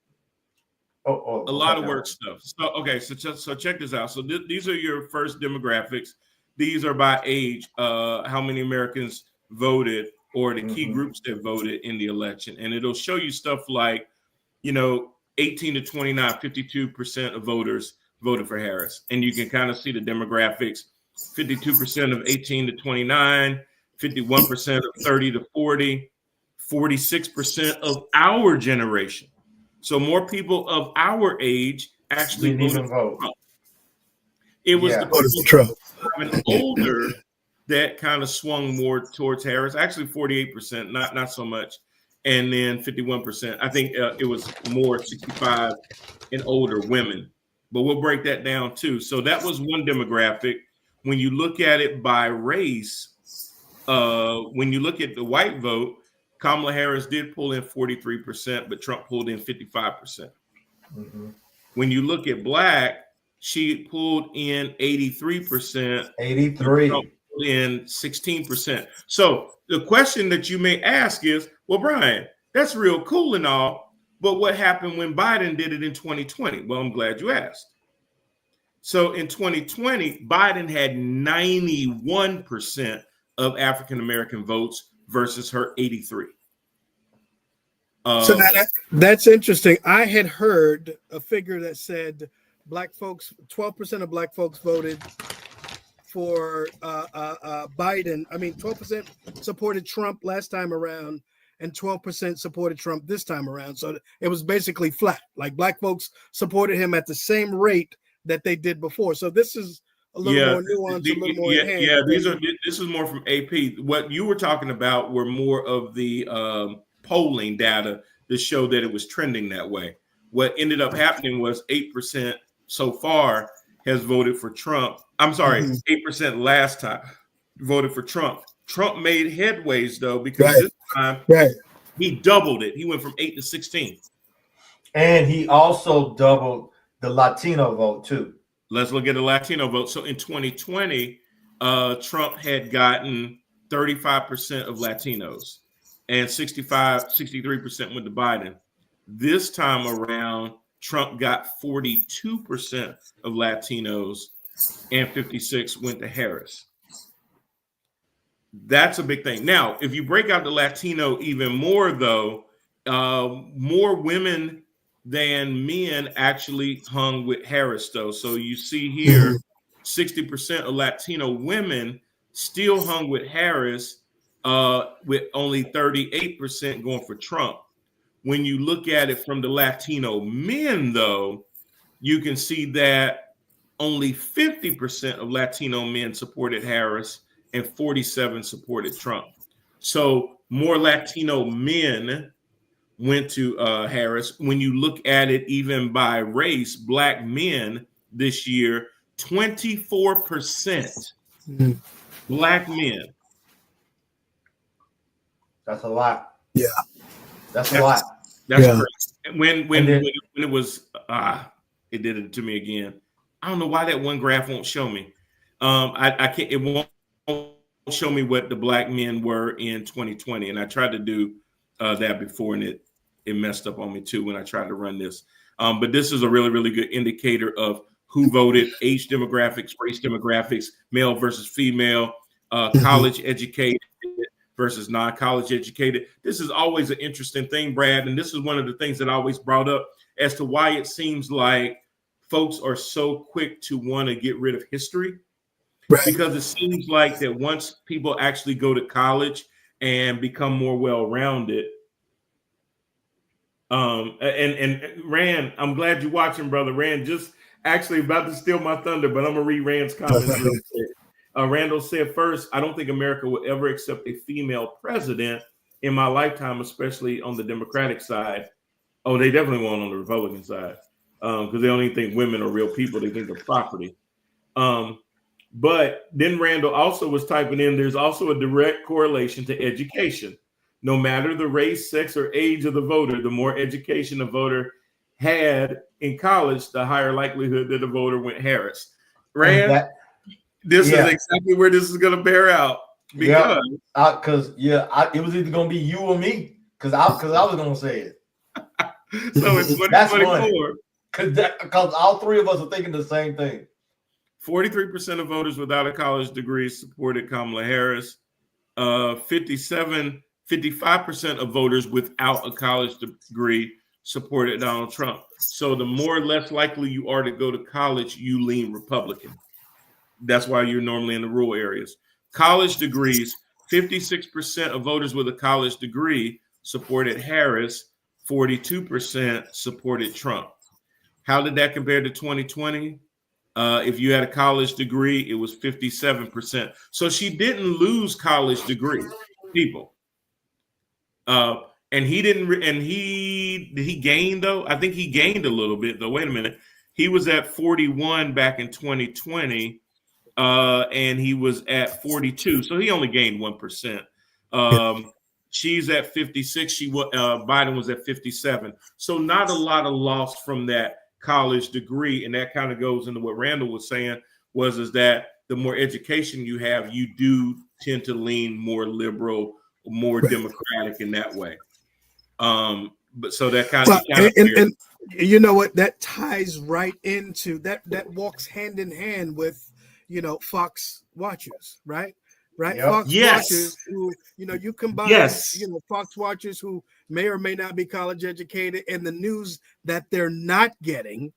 A lot of work stuff. So okay, so check this out. So these are your first demographics. These are by age. How many Americans voted, or the key groups that voted in the election. And it'll show you stuff like, 18 to 29, 52% of voters voted for Harris. And you can kind of see the demographics, 52% of 18 to 29, 51% of 30 to 40, 46% of our generation. So more people of our age actually voted for Trump. It was the people Trump older that kind of swung more towards Harris. Actually, 48%, not so much, and then 51%. I think it was more 65 and older women, but we'll break that down too. So that was one demographic. When you look at it by race, when you look at the white vote, Kamala Harris did pull in 43%, but Trump pulled in 55%. When you look at Black, she pulled in 83%. 83. Trump pulled in 16%. So the question that you may ask is, well, Brian, that's real cool and all, but what happened when Biden did it in 2020? Well, I'm glad you asked. So in 2020, Biden had 91% of African-American votes versus her 83. So that's interesting. I had heard a figure that said Black folks, 12% of Black folks voted for Biden. I mean, 12% supported Trump last time around, and 12% supported Trump this time around. So it was basically flat. Like Black folks supported him at the same rate that they did before. So this is a little more nuanced, a little more enhanced. This is more from AP. What you were talking about were more of the polling data to show that it was trending that way. What ended up happening was 8% so far has voted for Trump. I'm sorry, 8% last time voted for Trump. Trump made headways though, because this time he doubled it. He went from 8 to 16. And he also doubled the Latino vote too. Let's look at the Latino vote. So in 2020, Trump had gotten 35% of Latinos and 63% went to Biden. This time around, Trump got 42% of Latinos and 56 went to Harris. That's a big thing. Now, if you break out the Latino even more, though, more women than men actually hung with Harris, though. So you see here, 60% of Latino women still hung with Harris, with only 38% going for Trump. When you look at it from the Latino men, though, you can see that only 50% of Latino men supported Harris and 47 supported Trump. So more Latino men went to Harris. When you look at it even by race, black men this year, 24% black men. That's a lot. Yeah. That's a lot. That's great. When it was, it did it to me again. I don't know why that one graph won't show me. I can't, it won't show me what the black men were in 2020. And I tried to do that before, and it messed up on me too when I tried to run this. But this is a really, really good indicator of who voted, age demographics, race demographics, male versus female, college educated versus non-college educated. This is always an interesting thing, Brad. And this is one of the things that I always brought up as to why it seems like folks are so quick to want to get rid of history. Right. Because it seems like that once people actually go to college and become more well-rounded, and Rand, I'm glad you're watching, brother. Rand just actually about to steal my thunder, but I'm gonna read Rand's comments real quick. Randall said, first, I don't think America will ever accept a female president in my lifetime, especially on the Democratic side. Oh, they definitely won't on the Republican side, because they don't even think women are real people. They think they're property. But then Randall also was typing in, there's also a direct correlation to education. No matter the race, sex, or age of the voter, the more education a voter had in college, the higher likelihood that the voter went Harris. Rand, this is exactly where this is going to bear out. Because it was either going to be you or me, because I was going to say it. So it's 2024. Because all three of us are thinking the same thing. 43% of voters without a college degree supported Kamala Harris. 55% of voters without a college degree supported Donald Trump. So the more or less likely you are to go to college, you lean Republican. That's why you're normally in the rural areas. College degrees, 56% of voters with a college degree supported Harris, 42% supported Trump. How did that compare to 2020? If you had a college degree, it was 57%. So she didn't lose college degree, people. And he didn't, and he gained though. I think he gained a little bit though. Wait a minute. He was at 41 back in 2020, and he was at 42. So he only gained 1%. She's at 56. Biden was at 57. So not a lot of loss from that college degree, and that kind of goes into what Randall was saying is that the more education you have, you do tend to lean more liberal, more democratic in that way. But so that kind of and you know what, that ties right into that walks hand in hand with Fox watchers, right? Yep. Fox watchers who you combine Fox watchers who may or may not be college educated and the news that they're not getting,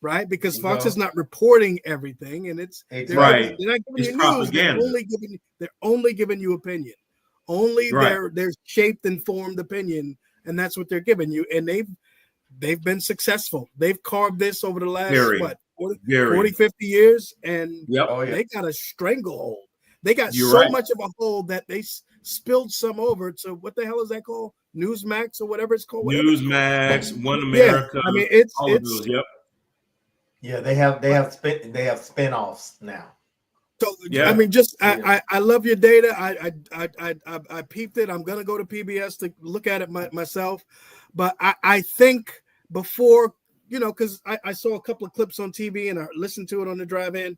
right? Because Fox is not reporting everything, and they're not giving you news. They're only giving you opinion. Only their shaped, informed opinion, and that's what they're giving you. And they've been successful. They've carved this over the last 40, 50 years, and Yep. they got a stranglehold. They got You're so right. much of a hold that they spilled some over to what the hell is that called? Newsmax or whatever it's called. Newsmax, One America. Yeah, I mean, it's all of those. Yep. Yeah, they have spin-offs now. So Yeah. I mean, just I love your data. I peeped it. I'm gonna go to PBS to look at it myself, but I think before, you know, because I saw a couple of clips on TV and I listened to it on the drive-in.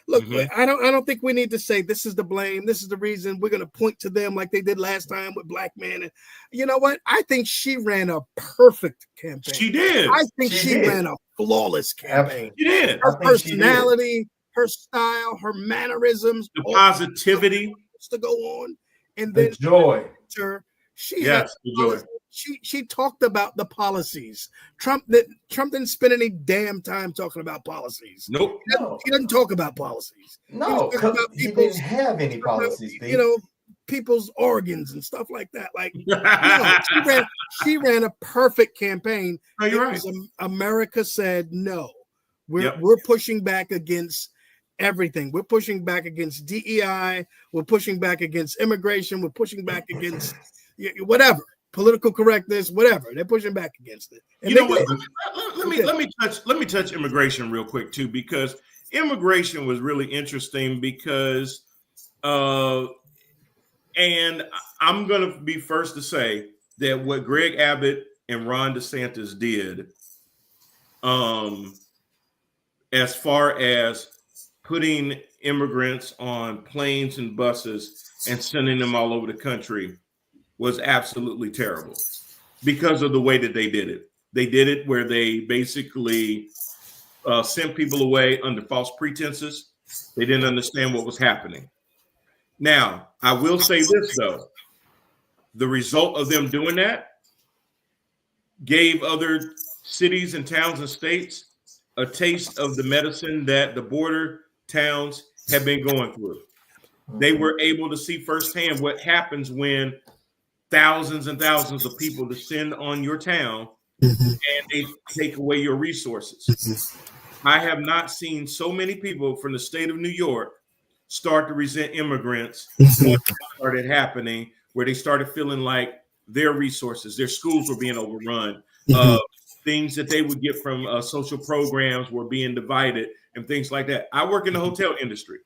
Look, I don't think we need to say this is the blame, this is the reason. We're gonna point to them like they did last time with Black Men. And you know what? I think she ran a perfect campaign. She did. I think she ran a flawless campaign. She did. Her personality, her style, her mannerisms, the positivity to go on, and the then joy. She talked about the policies. Trump didn't spend any damn time talking about policies. Nope. He doesn't talk about policies. No, he didn't have any policies. You know, people's organs and stuff like that. Like, no, she ran a perfect campaign. No, you're right. America said no. We're pushing back against everything. We're pushing back against DEI. We're pushing back against immigration. We're pushing back against whatever, political correctness, whatever. They're pushing back against it. And you know what? Let me touch immigration real quick too, because immigration was really interesting because, and I'm gonna be first to say that what Greg Abbott and Ron DeSantis did, as far as putting immigrants on planes and buses and sending them all over the country, was absolutely terrible because of the way that they did it. They did it where they basically sent people away under false pretenses. They didn't understand what was happening. Now, I will say this, though. The result of them doing that gave other cities and towns and states a taste of the medicine that the border towns have been going through. They were able to see firsthand what happens when thousands and thousands of people descend on your town and they take away your resources. I have not seen so many people from the state of New York start to resent immigrants when it started happening, where they started feeling like their resources, their schools were being overrun. Things that they would get from social programs were being divided and things like that. I work in the hotel industry.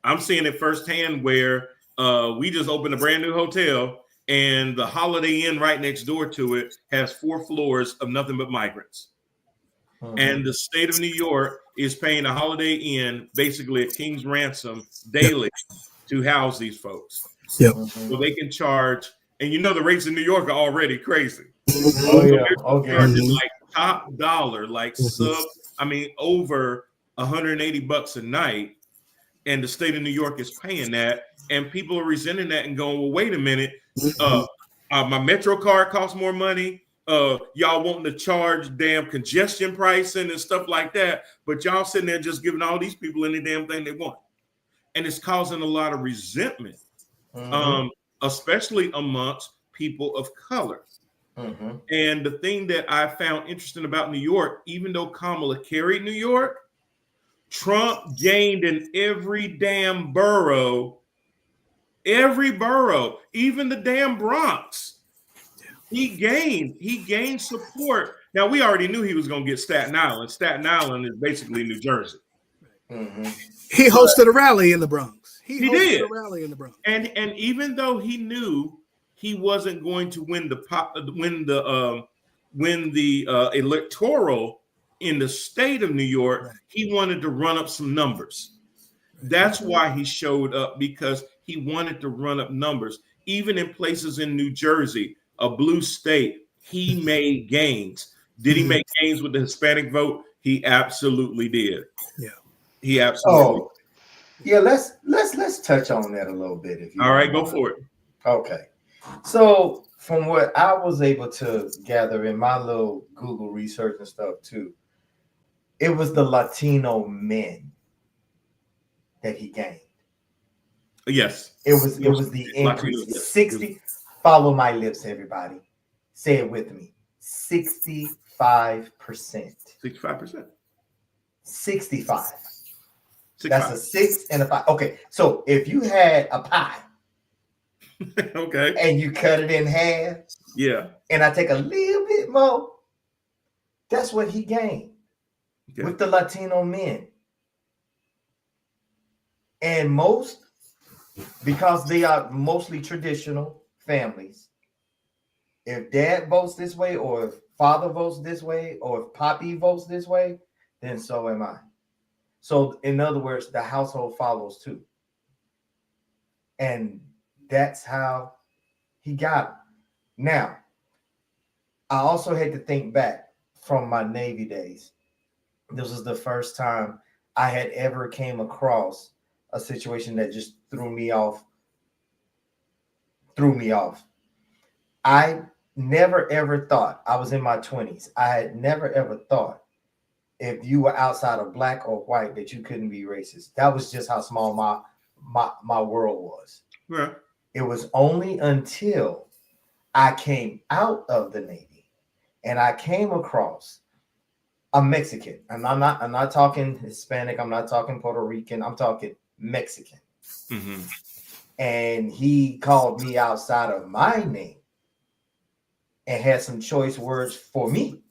I'm seeing it firsthand where we just opened a brand new hotel and the Holiday Inn right next door to it has 4 floors of nothing but migrants. And the state of New York is paying a Holiday Inn basically a king's ransom daily to house these folks. So they can charge, and you know the rates in New York are already crazy. Like top dollar, like over $180 a night, and the state of New York is paying that, and people are resenting that and going, well, wait a minute, my Metro card costs more money. Y'all wanting to charge damn congestion pricing and stuff like that, but y'all sitting there just giving all these people any damn thing they want, and it's causing a lot of resentment, especially amongst people of color. And the thing that I found interesting about New York, even though Kamala carried New York, Trump gained in every damn borough, even the damn Bronx. He gained support. Now, we already knew he was going to get Staten Island. Staten Island is basically New Jersey. He hosted a rally in the Bronx. He did a rally in the Bronx. And even though he knew he wasn't going to win the electoral in the state of New York, he wanted to run up some numbers. That's why he showed up, because he wanted to run up numbers. Even in places in New Jersey, a blue state, he made gains. Did he make gains with the Hispanic vote? He absolutely did. Yeah, he absolutely. Oh, yeah. Let's touch on that a little bit. If you all right, go for it. Okay. So from what I was able to gather in my little Google research and stuff too, it was the Latino men that he gained. Yes. It was the increase. 60. Follow my lips, everybody. Say it with me. 65%. 65%. 65. 6, That's 5. a 6 and a 5. Okay, so if you had a pie, okay, and you cut it in half, yeah, and I take a little bit more, that's what he gained with the Latino men. And most, because they are mostly traditional families, if dad votes this way, or if father votes this way, or if Poppy votes this way, then so am I. So in other words, the household follows too. And that's how he got it. Now, I also had to think back from my Navy days. This was the first time I had ever came across a situation that just threw me off. I never ever thought, I was in my 20s, I had never ever thought if you were outside of black or white that you couldn't be racist. That was just how small my world was. Yeah. It was only until I came out of the Navy and I came across a Mexican, and I'm not talking Hispanic, I'm not talking Puerto Rican, I'm talking Mexican. Mm-hmm. And he called me outside of my name and had some choice words for me.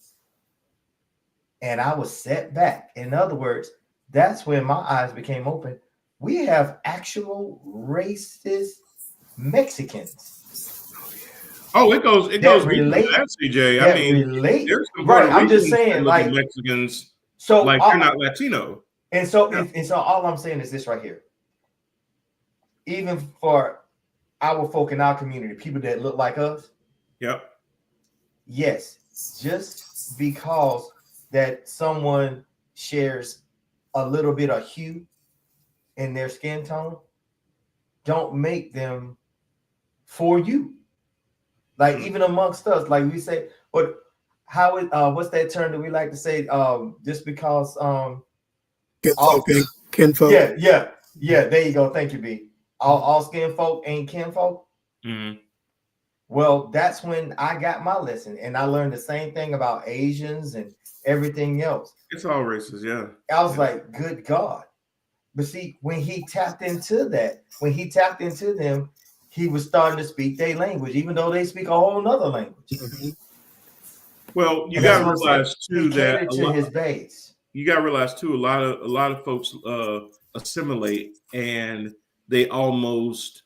And I was set back. In other words, that's when my eyes became open. We have actual racist Mexicans. Oh, it goes relate, that, CJ. I mean, relate. there's some Right. I'm just saying, like Mexicans, so like they're not Latino. And so, and so all I'm saying is this right here. Even for our folk in our community, people that look like us. Yep. Yes, just because that someone shares a little bit of hue in their skin tone, don't make them for you. Like even amongst us, like we say, but how it what's that term that we like to say? Just because kinfolk. Yeah. There you go. Thank you, B. All skin folk ain't kinfolk. Mm-hmm. Well, that's when I got my lesson, and I learned the same thing about Asians and everything else. It's all racist, yeah. I was like, good God. But see, when he tapped into them, he was starting to speak their language, even though they speak a whole nother language. Mm-hmm. Well, you got to realize too that his base. You got to realize too, a lot of folks assimilate, and they almost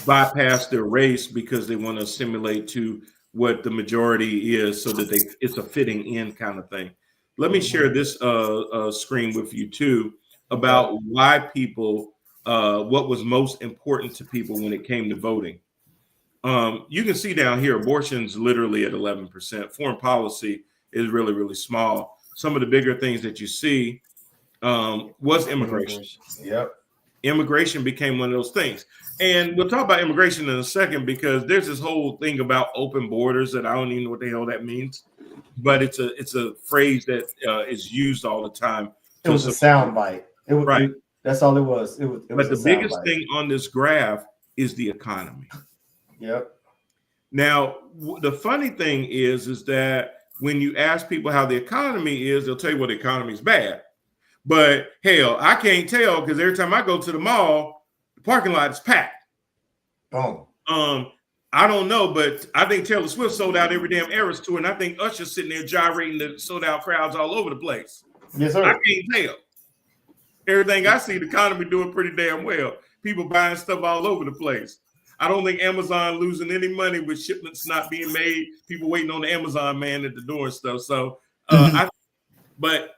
bypass their race because they want to assimilate to what the majority is, so that it's a fitting in kind of thing. Let me share this screen with you too about why people, what was most important to people when it came to voting. You can see down here, abortion's literally at 11%. Foreign policy is really, really small. Some of the bigger things that you see was immigration. Yep. Immigration became one of those things. And we'll talk about immigration in a second, because there's this whole thing about open borders that I don't even know what the hell that means. But it's a phrase that is used all the time. It was a soundbite. Right. That's all it was. It was but the biggest thing on this graph is the economy. Yep. Now, the funny thing is that when you ask people how the economy is, they'll tell you, well, the economy is bad. But hell, I can't tell, because every time I go to the mall, the parking lot is packed. Oh. I don't know, but I think Taylor Swift sold out every damn Eras tour, and I think Usher's sitting there gyrating the sold out crowds all over the place. Yes, sir. I can't tell. Everything I see, the economy doing pretty damn well. People buying stuff all over the place. I don't think Amazon losing any money with shipments not being made. People waiting on the Amazon man at the door and stuff. So, but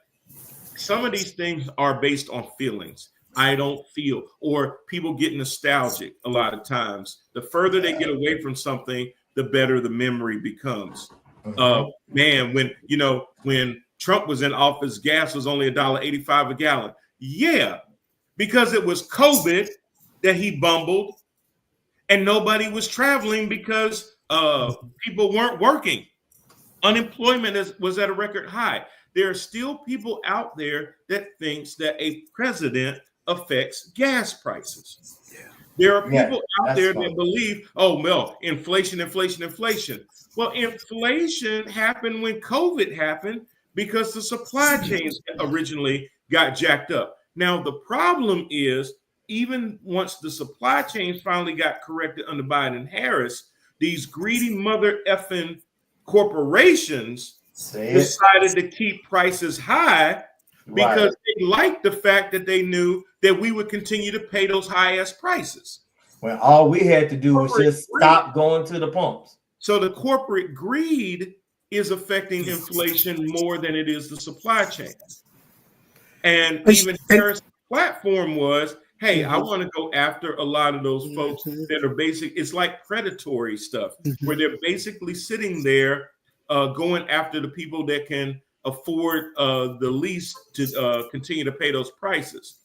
some of these things are based on feelings. I don't feel, or people get nostalgic a lot of times. The further they get away from something, the better the memory becomes. Man, when Trump was in office, gas was only $1.85 a gallon. Yeah, because it was COVID that he bumbled, and nobody was traveling because people weren't working. Unemployment was at a record high. There are still people out there that thinks that a president affects gas prices. Yeah. There are people out there that believe, oh, well, inflation. Well, inflation happened when COVID happened, because the supply chains originally got jacked up. Now, the problem is, even once the supply chains finally got corrected under Biden and Harris, these greedy mother effing corporations decided to keep prices high because they liked the fact that they knew that we would continue to pay those high-ass prices. When all we had to do was just stop going to the pumps. So the corporate greed is affecting inflation more than it is the supply chain. And even Harris' platform was, hey, I want to go after a lot of those folks that are it's like predatory stuff, where they're basically sitting there going after the people that can afford the least to continue to pay those prices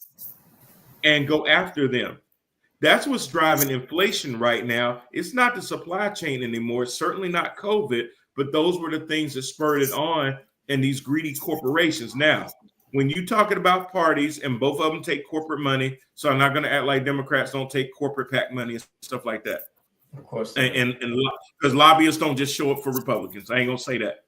and go after them. That's what's driving inflation right now. It's not the supply chain anymore. It's certainly not COVID, but those were the things that spurred it on, and these greedy corporations. Now, when you're talking about parties, and both of them take corporate money, so I'm not going to act like Democrats don't take corporate PAC money and stuff like that. Of course. And because lobbyists don't just show up for Republicans. I ain't going to say that.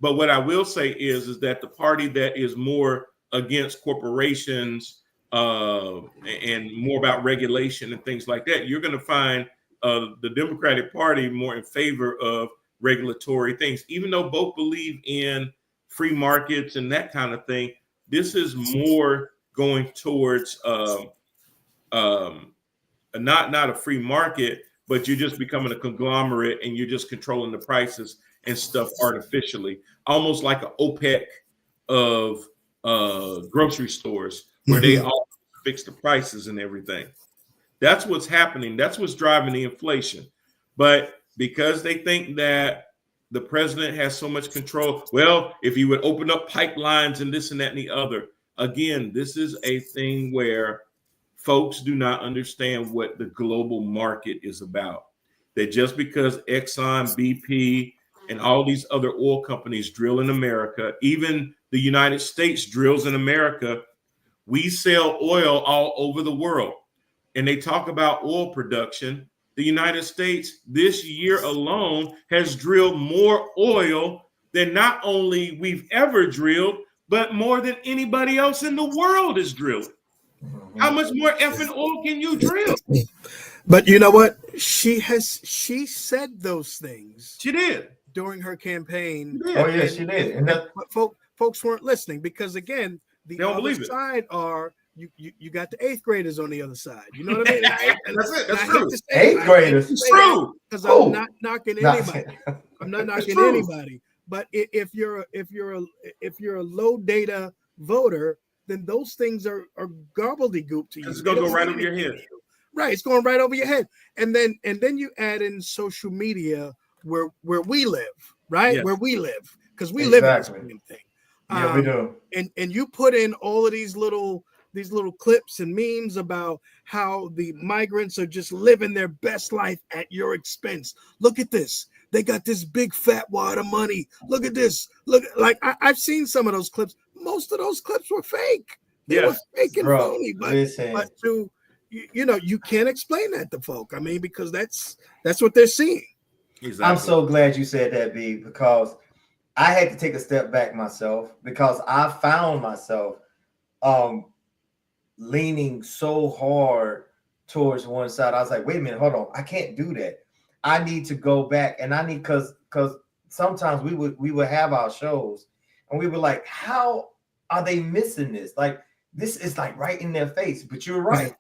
But what I will say is that the party that is more against corporations and more about regulation and things like that, you're going to find the Democratic Party more in favor of regulatory things, even though both believe in free markets and that kind of thing. This is more going towards not a free market, but you're just becoming a conglomerate and you're just controlling the prices and stuff artificially, almost like an OPEC of grocery stores where they all fix the prices and everything. That's what's happening. That's what's driving the inflation. But because they think that the president has so much control, well, if he would open up pipelines and this and that and the other, again, this is a thing where folks do not understand what the global market is about. That just because Exxon, BP, and all these other oil companies drill in America, even the United States drills in America, we sell oil all over the world. And they talk about oil production. The United States this year alone has drilled more oil than not only we've ever drilled, but more than anybody else in the world is drilling. How much more effing oil can you drill? But you know what? She said those things. She did. During her campaign. Oh, yes, she did. And but folks weren't listening because, again, the other side are you got the 8th graders on the other side. You know what I mean? That's it. That's true. 8th graders. It's true. Because I'm not knocking anybody. I'm not knocking anybody. But if you're a low data voter, then those things are gobbledygook to you. It's gonna go right over your head. Right, it's going right over your head. And then you add in social media where we live, right? Yes. Where we live, because we live in this same thing. Yeah, we do. And you put in all of these little clips and memes about how the migrants are just living their best life at your expense. Look at this. They got this big fat wad of money. Look at this. Look, like I've seen some of those clips. Most of those clips were fake. They were fake and phony. But to you can't explain that to folk. I mean, because that's what they're seeing. Exactly. I'm so glad you said that, B, because I had to take a step back myself because I found myself leaning so hard towards one side. I was like, wait a minute, hold on. I can't do that. I need to go back, and I need because sometimes we would have our shows and we were like, how are they missing this? Like, this is like right in their face, but you're right.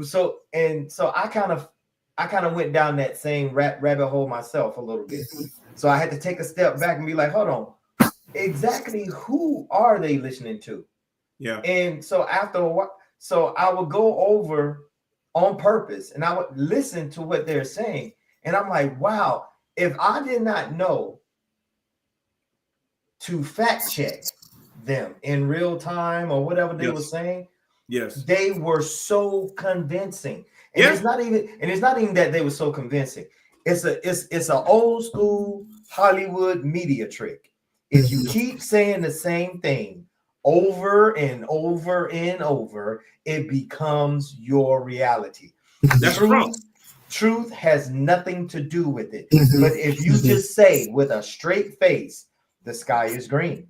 So I kind of went down that same rabbit hole myself a little bit. So I had to take a step back and be like, hold on, exactly who are they listening to? Yeah. And so after a while, so I would go over on purpose and I would listen to what they're saying. And I'm like, wow, if I did not know to fact check them in real time or whatever they were saying, they were so convincing. And it's not even that they were so convincing. It's an old school Hollywood media trick. If you keep saying the same thing over and over and over, it becomes your reality. That's wrong. Truth has nothing to do with it. But if you just say with a straight face, the sky is green,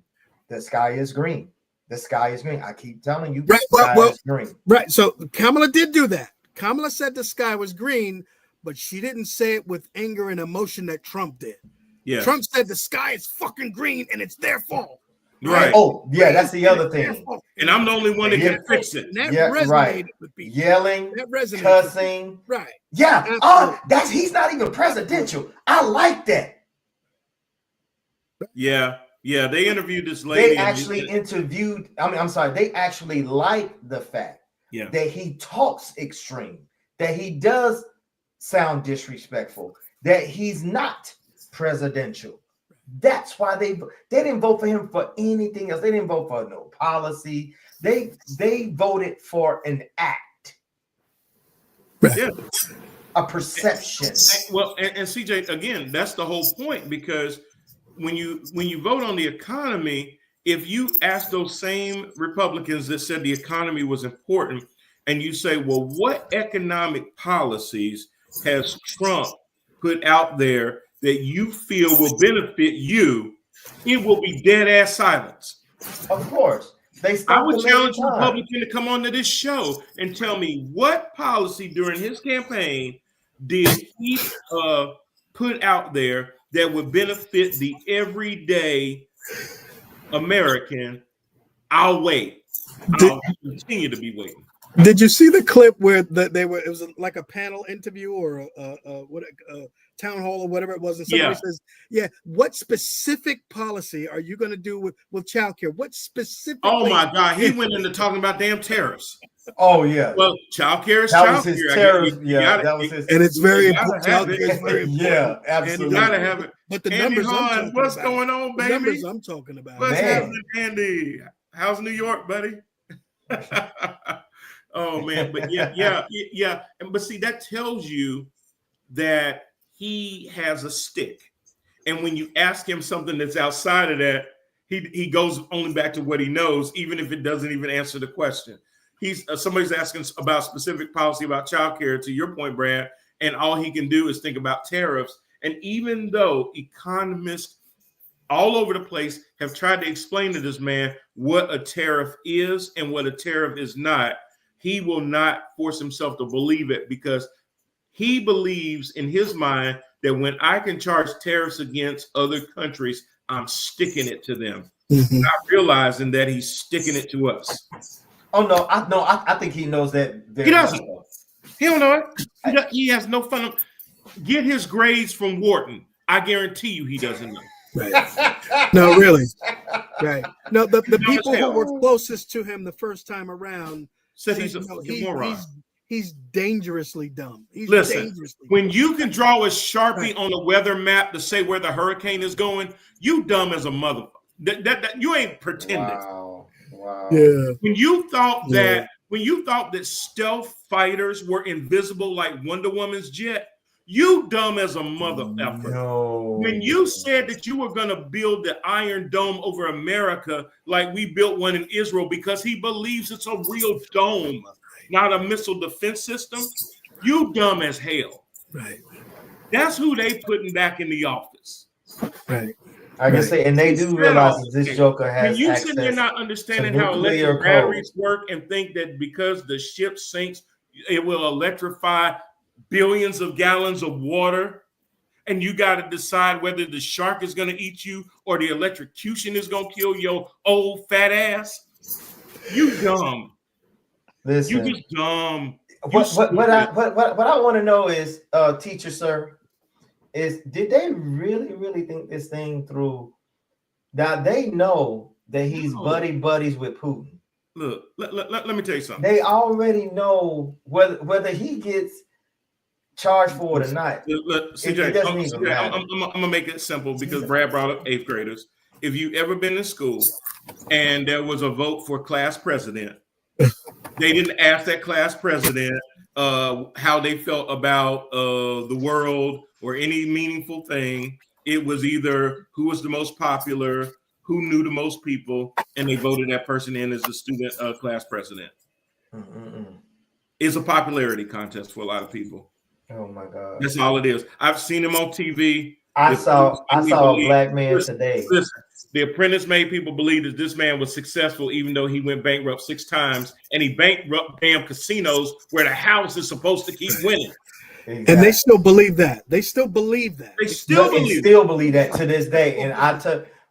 The sky is green. The sky is green. I keep telling you, right, the sky is green. Right. So Kamala did do that. Kamala said the sky was green, but she didn't say it with anger and emotion that Trump did. Yeah. Trump said the sky is fucking green and it's their fault. Right. Oh, yeah, that's the other thing. And I'm the only one that can fix it. That resonated with people. Yelling, that resonated cussing. Right. Yeah. Oh, he's not even presidential. I like that. Yeah. Yeah. They interviewed this lady. They actually interviewed. I'm sorry. They actually like the fact that he talks extreme, that he does sound disrespectful, that he's not presidential. That's why they didn't vote for him for anything else. They didn't vote for no policy. They voted for an act, a perception. Well, and CJ, again, that's the whole point, because when you vote on the economy, if you ask those same Republicans that said the economy was important, and you say, well, what economic policies has Trump put out there that you feel will benefit you, it will be dead ass silence. Of course. I would challenge a Republican to come onto this show and tell me what policy during his campaign did he put out there that would benefit the everyday American. I'll wait. I'll continue to be waiting. Did you see the clip where it was like a panel interview or a town hall or whatever it was, and somebody says, what specific policy are you going to do with childcare? What specific? Oh my God, he went into talking about damn tariffs. Oh yeah. Well, childcare is childcare. That was his. And it's very important. Childcare is very important. Yeah, absolutely. And you gotta have it. But the Andy numbers Hahn, what's going on, baby? The numbers I'm talking about. What's happening, Andy? How's New York, buddy? Oh man, but yeah. But see, that tells you that he has a stick, and when you ask him something that's outside of that, he goes only back to what he knows, even if it doesn't even answer the question. He's somebody's asking about specific policy about childcare, to your point, Brad, and all he can do is think about tariffs. And even though economists all over the place have tried to explain to this man what a tariff is and what a tariff is not, he will not force himself to believe it, because he believes in his mind that when I can charge tariffs against other countries, I'm sticking it to them, not realizing that he's sticking it to us. Oh no, I think he knows that. He doesn't. He don't know it. He has no fun. Get his grades from Wharton. I guarantee you he doesn't know. Right. No, really. Right. No, the people who were closest to him the first time around said he's a moron. He's dangerously dumb. Listen, when you can draw a Sharpie on a weather map to say where the hurricane is going, you dumb as a mother. That you ain't pretending. Wow. Yeah. When you thought that stealth fighters were invisible like Wonder Woman's jet, you dumb as a mother effer. No. When you said that you were going to build the Iron Dome over America like we built one in Israel because he believes it's a real dome, not a missile defense system, you dumb as hell. Right. That's who they putting back in the office. Right. I can say, and they do realize that this Joker has. When you sit there not understanding how electric batteries work and think that because the ship sinks, it will electrify billions of gallons of water, and you got to decide whether the shark is going to eat you or the electrocution is going to kill your old fat ass. You dumb. Listen, you just dumb. What I want to know is, teacher, sir, is did they really think this thing through? Now they know that he's buddies with Putin. Look, let me tell you something. They already know whether he gets charged for it or not. Look, CJ, I'm gonna make it simple because Brad brought up 8th graders. If you ever been in school and there was a vote for class president, they didn't ask that class president how they felt about the world or any meaningful thing. It was either who was the most popular, who knew the most people, and they voted that person in as the student class president. It's a popularity contest for a lot of people. Oh my God. That's all it is. I've seen him on TV. I saw a black man today. Listen, The Apprentice made people believe that this man was successful, even though he went bankrupt 6 times, and he bankrupt damn casinos where the house is supposed to keep winning. Exactly. And they still believe that. They still believe that. They still believe that to this day. And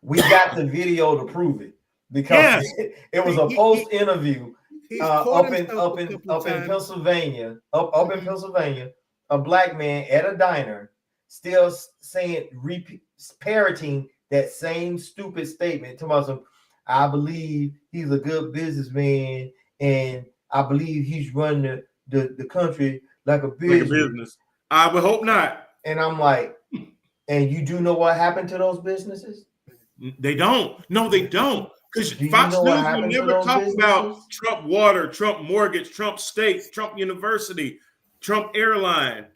we got the video to prove it because it was a post interview up in Pennsylvania. Up in Pennsylvania, a black man at a diner still saying, parroting that same stupid statement to myself. I believe he's a good businessman, and I believe he's running the country like a business. I would hope not. And I'm like, and you do know what happened to those businesses? They don't. No, they don't. Because Fox News will never talk about Trump Water, Trump Mortgage, Trump State, Trump University, Trump Airline,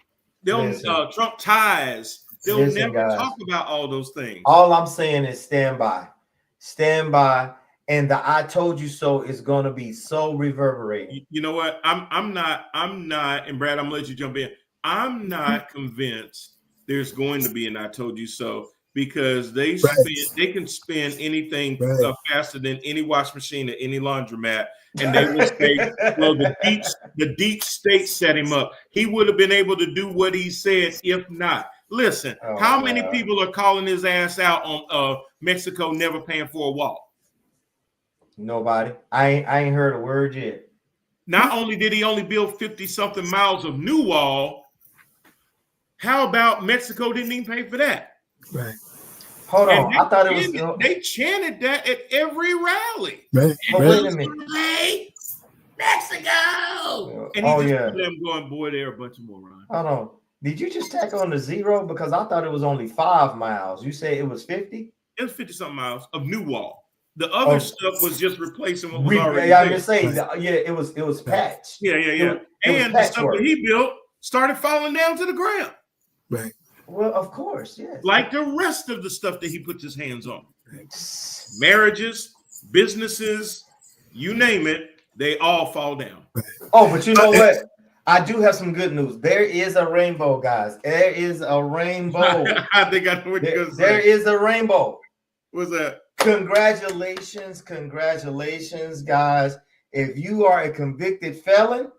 Trump Ties. They'll never talk about all those things. All I'm saying is stand by. Stand by. And the I told you so is going to be so reverberating. You know what? I'm not, and Brad, I'm gonna let you jump in. I'm not convinced there's going to be an I told you so, because they can spin anything faster than any wash machine or any laundromat. And they will say, well, the deep state set him up. He would have been able to do what he said if not. Listen, how many people are calling his ass out on Mexico never paying for a wall? Nobody. I ain't heard a word yet. Not only did he only build 50-something miles of new wall, how about Mexico didn't even pay for that? Right. Hold on. I thought it was. They chanted that at every rally. Right. But wait a minute. Mexico. And he just them going, boy, they're a bunch of morons. Hold on. Did you just tack on the 0? Because I thought it was only 5 miles. You said it was 50? It was 50-something miles of new wall. The other stuff was just replacing what was already there. I was saying, it was patched. Yeah. And the stuff that he built started falling down to the ground. Right. Well, of course, yes. Like the rest of the stuff that he puts his hands on. Marriages, businesses, you name it, they all fall down. Oh, but you know what? I do have some good news. There is a rainbow, guys. There is a rainbow. I think I know what you're going to say. There is a rainbow. What's that? Congratulations, guys. If you are a convicted felon,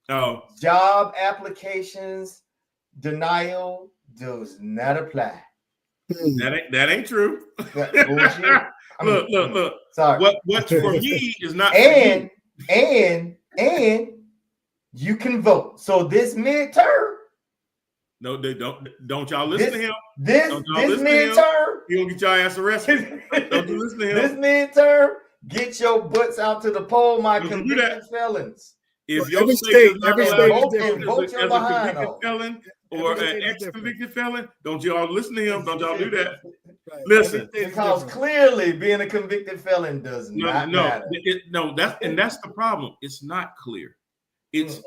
job applications denial does not apply. That ain't true. Bullshit. Look. Sorry. What's for me is not and you can vote. So this midterm. No, they don't y'all listen to him. This midterm, you gonna get your ass arrested. Don't you listen to him. This midterm, get your butts out to the poll, my convicted felons. If your state vote your behind convicted felon or an ex-convicted felon, don't y'all listen to him. Don't y'all do that. Right. Listen, because clearly being a convicted felon does not matter. That's the problem. It's not clear. It's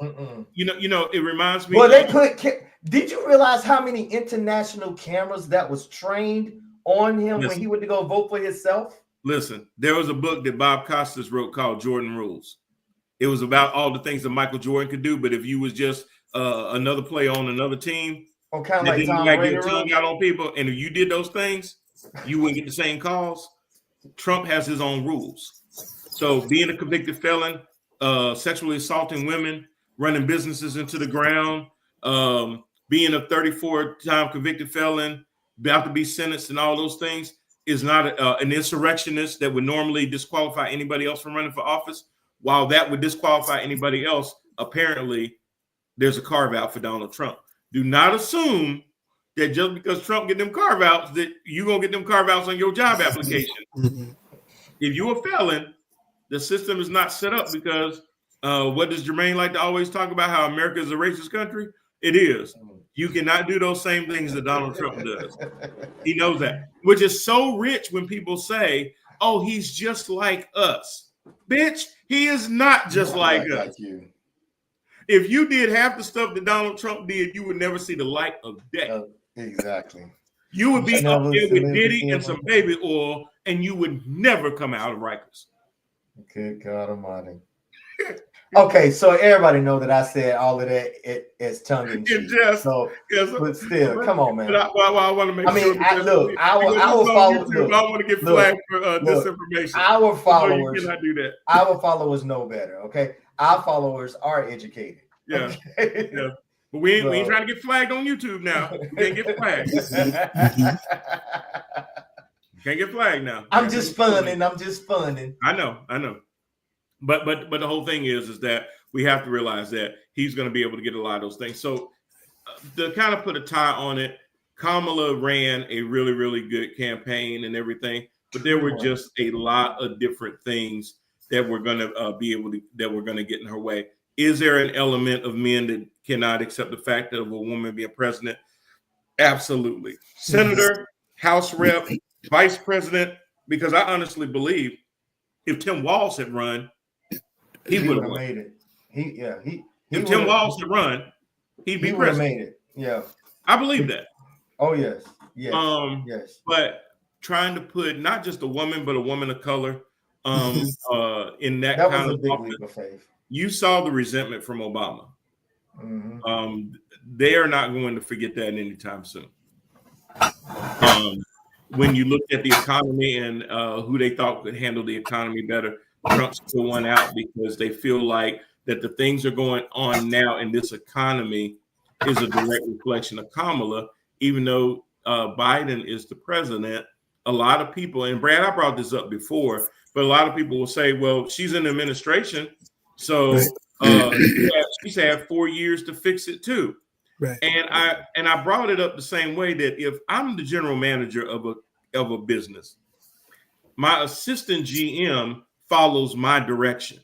you know. It reminds me. Well, they put. Did you realize how many international cameras that was trained on him when he went to go vote for himself? Listen, there was a book that Bob Costas wrote called Jordan Rules. It was about all the things that Michael Jordan could do, but if you was just another player on another team, kind of like Tom Brady, your tongue out on people, and if you did those things, you wouldn't get the same calls. Trump has his own rules. So being a convicted felon, sexually assaulting women, running businesses into the ground, being a 34-time convicted felon, about to be sentenced and all those things is not an insurrectionist that would normally disqualify anybody else from running for office. While that would disqualify anybody else, apparently there's a carve out for Donald Trump. Do not assume that just because Trump get them carve outs that you're going to get them carve outs on your job application. If you're a felon, the system is not set up because what does Jermaine like to always talk about, how America is a racist country? It is. You cannot do those same things that Donald Trump does. He knows that, which is so rich when people say, oh, he's just like us. Bitch, he is not just like us. You. If you did half the stuff that Donald Trump did, you would never see the light of day. Exactly. You would be up there with Diddy and some baby oil, and you would never come out of Rikers. Good God Almighty. Okay, so everybody know that I said all of that it's tongue in cheek. So, but still, come on, man. I want to make sure. Look, I will follow. Look, I don't want to get flagged for disinformation. Our followers, you cannot do that. Our followers know better. Okay, our followers are educated. Yeah, okay? yeah. But we ain't trying to get flagged on YouTube now. We can't get flagged. Can't get flagged now. I'm just funning. I know. But the whole thing is that we have to realize that he's going to be able to get a lot of those things. So to kind of put a tie on it, Kamala ran a really, really good campaign and everything, but there were just a lot of different things that we're going to that we're going to get in her way. Is there an element of men that cannot accept the fact of a woman being president? Absolutely. Senator, House Rep, Vice President, because I honestly believe if Tim Walz had run, he would have made it. If Tim Walz had run, he'd be president. Made it. Yeah, I believe that. Oh yes. Yes. But trying to put not just a woman, but a woman of color, in that kind was a of big office, leap of faith. You saw the resentment from Obama. Mm-hmm. They are not going to forget that anytime soon. When you looked at the economy and who they thought could handle the economy better, Trump still won out because they feel like that the things are going on now in this economy is a direct reflection of Kamala, even though Biden is the president. A lot of people, and Brad, I brought this up before, but a lot of people will say, well, she's in the administration, so she's had 4 years to fix it too. Right. And I brought it up the same way that if I'm the general manager of a business, my assistant GM follows my direction.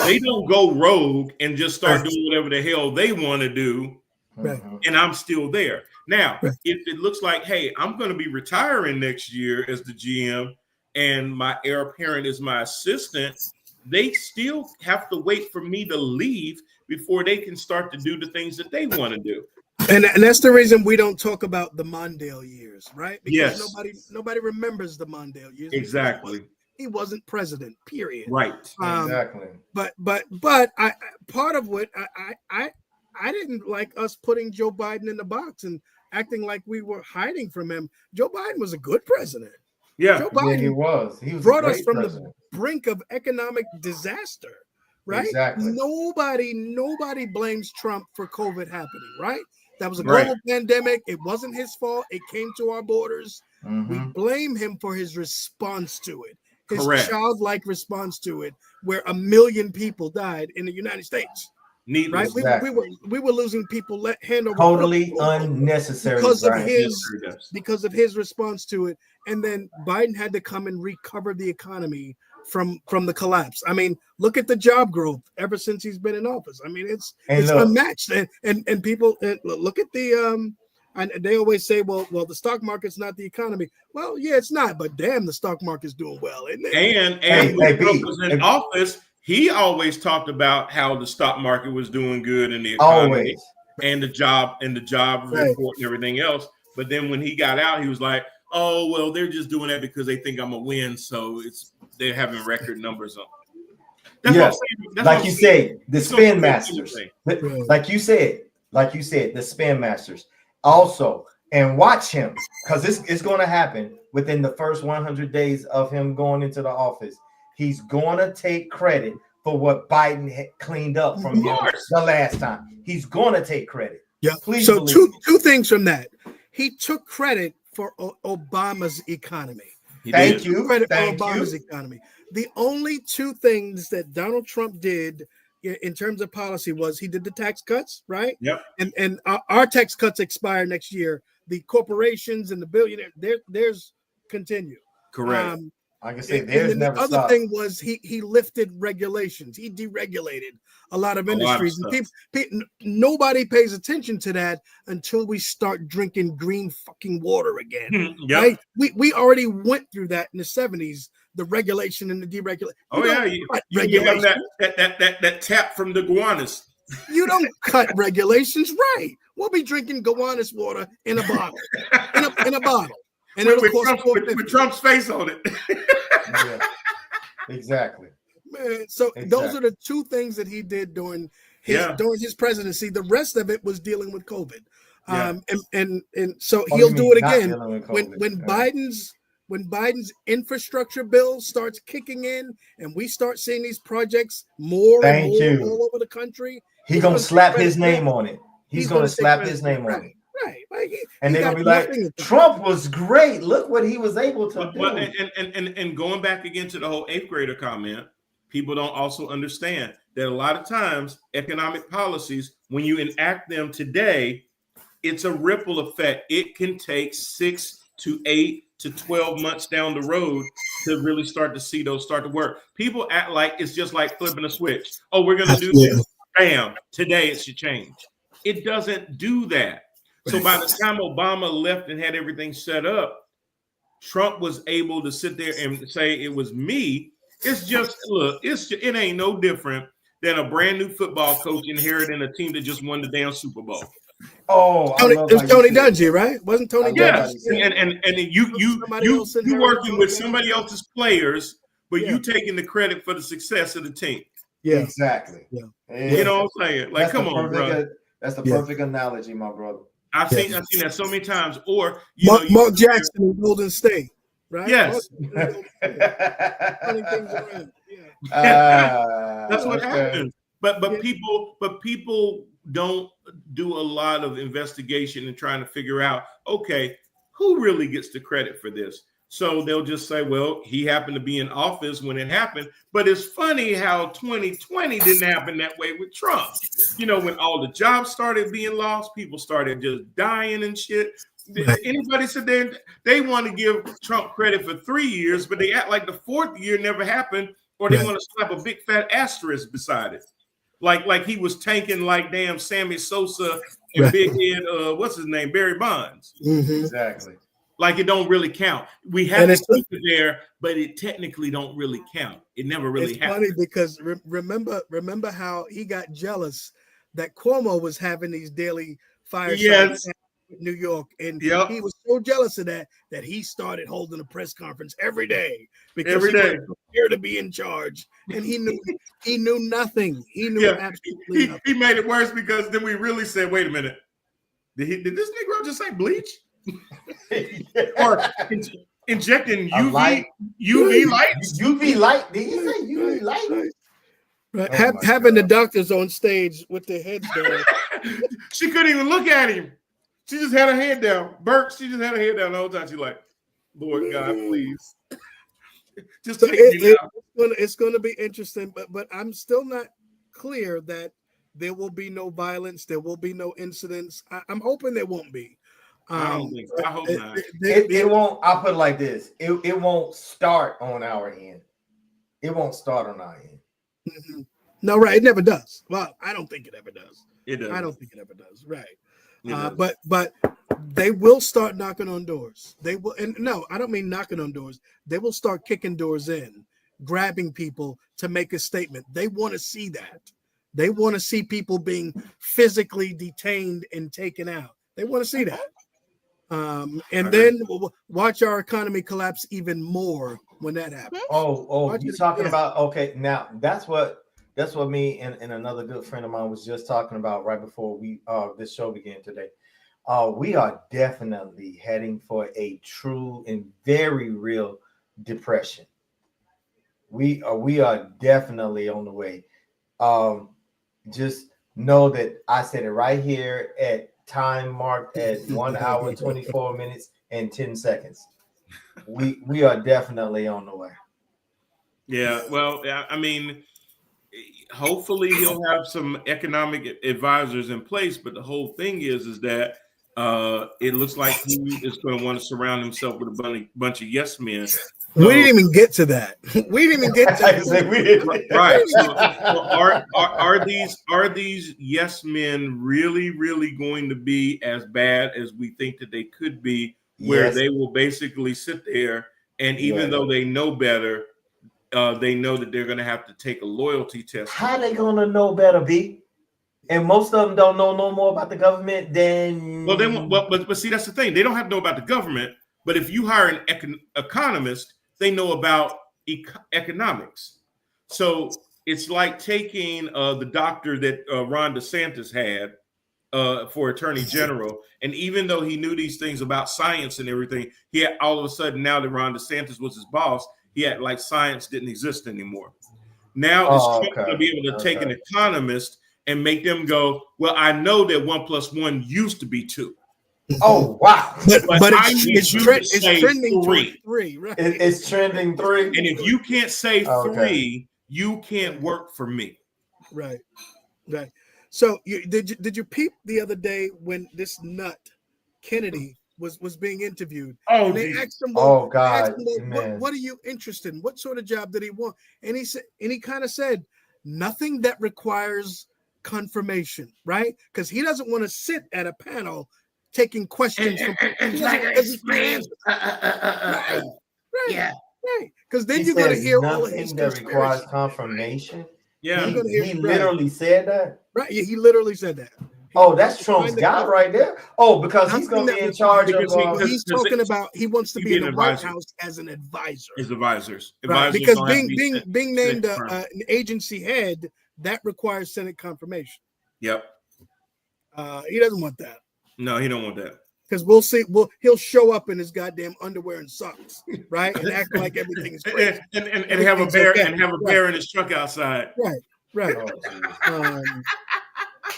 They don't go rogue and just start doing whatever the hell they want to do. Right. And I'm still there. Now, if it looks like, hey, I'm going to be retiring next year as the GM and my heir apparent is my assistant, they still have to wait for me to leave before they can start to do the things that they want to do. And that's the reason we don't talk about the Mondale years, right? Because nobody remembers the Mondale years. Exactly. He wasn't president, period. Right. Exactly. But I part of what I didn't like us putting Joe Biden in the box and acting like we were hiding from him. Joe Biden was a good president. Yeah. Joe Biden he was brought us from the brink of economic disaster, right? Exactly. Nobody blames Trump for COVID happening, right? That was a global pandemic. It wasn't his fault. It came to our borders. Mm-hmm. We blame him for his response to it. His childlike response to it, where 1 million people died in the United States. Needless. Right? Exactly. We were losing people hand over totally unnecessary because of his response to it. And then Biden had to come and recover the economy from the collapse. I mean, look at the job growth ever since he's been in office. I mean, it's unmatched. And people look at the and they always say, well, the stock market's not the economy. Well, yeah, it's not, but damn, the stock market's doing well, isn't it? And when Trump was in office, he always talked about how the stock market was doing good in the economy and the job report and everything else. But then when he got out, he was like, oh, well, they're just doing that because they think I'm a win. So they're having record numbers on. Yes, like you said, the spin masters. Like you said, the spin masters. Also, and watch him, because this is going to happen within the first 100 days of him going into the office. He's going to take credit for what Biden had cleaned up from him the last time. He's going to take credit. Yeah. Please. So two things from that. He took credit for Obama's economy. Thank you. Credit for Obama's economy. The only two things that Donald Trump did in terms of policy was he did the tax cuts, right? Yep. And our tax cuts expire next year. The corporations and the billionaires, theirs continue. Correct. Like I said, there's never the other thing was he lifted regulations. He deregulated a lot of industries. And nobody pays attention to that until we start drinking green fucking water again. Yep. Right? We already went through that in the 70s. The regulation and the deregulation. You have that tap from the Gowanus. You don't cut regulations, right? We'll be drinking Gowanus water in a bottle, in a bottle, and with Trump's face on it. Exactly. Man, So those are the two things that he did during his presidency. The rest of it was dealing with COVID. And so he'll do it again when Biden's infrastructure bill starts kicking in and we start seeing these projects more and more all over the country. He's gonna slap his name on it. He's gonna slap his name on it. Right. Like and they're gonna be like, Trump was great. Look what he was able to do. Well, and going back again to the whole 8th grader comment, people don't also understand that a lot of times economic policies, when you enact them today, it's a ripple effect. It can take 6 to 8 to 12 months down the road to really start to see those start to work. People act like it's just like flipping a switch. Oh, we're going to do this. Bam. Today it should change. It doesn't do that. So by the time Obama left and had everything set up, Trump was able to sit there and say it was me. It's just, look, it ain't no different than a brand new football coach inheriting a team that just won the damn Super Bowl. Oh, it was Tony Dungy, right? Wasn't Tony Dungy? Yes, and you working with somebody else's players, but you taking the credit for the success of the team. Yeah, exactly. Yeah. You know what I'm saying? Like, come on, bro. That's the perfect analogy, my brother. I've seen that so many times. Or Mark Jackson in Golden State, right? Yes. That's what happens. But people don't do a lot of investigation and trying to figure out, okay, who really gets the credit for this? So they'll just say, well, he happened to be in office when it happened. But it's funny how 2020 didn't happen that way with Trump. You know, when all the jobs started being lost, people started just dying and shit. Anybody said they want to give Trump credit for 3 years, but they act like the 4th year never happened, or they want to slap a big fat asterisk beside it. Like he was tanking like damn Sammy Sosa and Big Head, what's his name, Barry Bonds. Mm-hmm. Exactly. Like it don't really count. We have to keep it there, but it technically don't really count. It never really happened. Funny because remember how he got jealous that Cuomo was having these daily firesides in New York, and he was so jealous of that he started holding a press conference every day because he was here to be in charge, and he knew nothing. He knew absolutely nothing. He made it worse because then we really said, wait a minute, did this Negro just say bleach? Or injecting UV light? UV light? Did you say UV light? Right. Having the doctors on stage with their heads down. She couldn't even look at him. She just had her head down. Burke, she just had her head down the whole time. She's like, Lord God, please. Just take me out. It's going to be interesting, but I'm still not clear that there will be no violence. There will be no incidents. I'm hoping there won't be. I hope not. It won't. I'll put it like this: it won't start on our end. It won't start on our end. Mm-hmm. No, right? It never does. Well, I don't think it ever does. It does. I don't think it ever does. Right. But they will start knocking on doors. They will, and no, I don't mean knocking on doors. They will start kicking doors in, grabbing people to make a statement. They want to see that. They want to see people being physically detained and taken out. They want to see that. And then watch our economy collapse even more when that happens. You're talking about, okay, now that's what me and another good friend of mine was just talking about right before we this show began today. We are definitely heading for a true and very real depression. We are definitely on the way. Just know that I said it right here at time marked at 1 hour, 24 minutes and 10 seconds. We are definitely on the way. Yeah, well, I mean, hopefully he'll have some economic advisors in place, but the whole thing is that it looks like he is going to want to surround himself with a bunch of yes men. We didn't even get to that. We didn't even get to that. Right. So are these yes men really going to be as bad as we think that they could be, where they will basically sit there and even though they know better, they know that they're going to have to take a loyalty test. How are they going to know better, B? And most of them don't know no more about the government than... But see, that's the thing. They don't have to know about the government, but if you hire an economist, they know about economics. So it's like taking the doctor that Ron DeSantis had for Attorney General, and even though he knew these things about science and everything, he had all of a sudden, now that Ron DeSantis was his boss, he had like science didn't exist anymore. Now it's going to be able to take an economist and make them go, well, I know that 1 + 1 used to be 2. Oh wow! But it's trending 3, right? It's trending 3. And if you can't say 3, you can't work for me. Right. So did you peep the other day when this nut Kennedy was being interviewed? Oh, and they asked him, what are you interested in? What sort of job did he want? And he said, and he kind of said, nothing that requires confirmation, right? Because he doesn't want to sit at a panel taking questions from right. Because then you're going to hear all of his that requires confirmation. Yeah, he literally said that. Right, yeah, he literally said that. That's Trump's guy right there. Oh, because he's going to be in charge of. He's talking about he wants to be in the White House as an advisor. His advisors, right? Because being named an agency head, that requires Senate confirmation. Yep. He doesn't want that. No, he don't want that. Because we'll see. He'll show up in his goddamn underwear and socks, right, and act like everything is great, and have a bear bear in his truck outside. Right.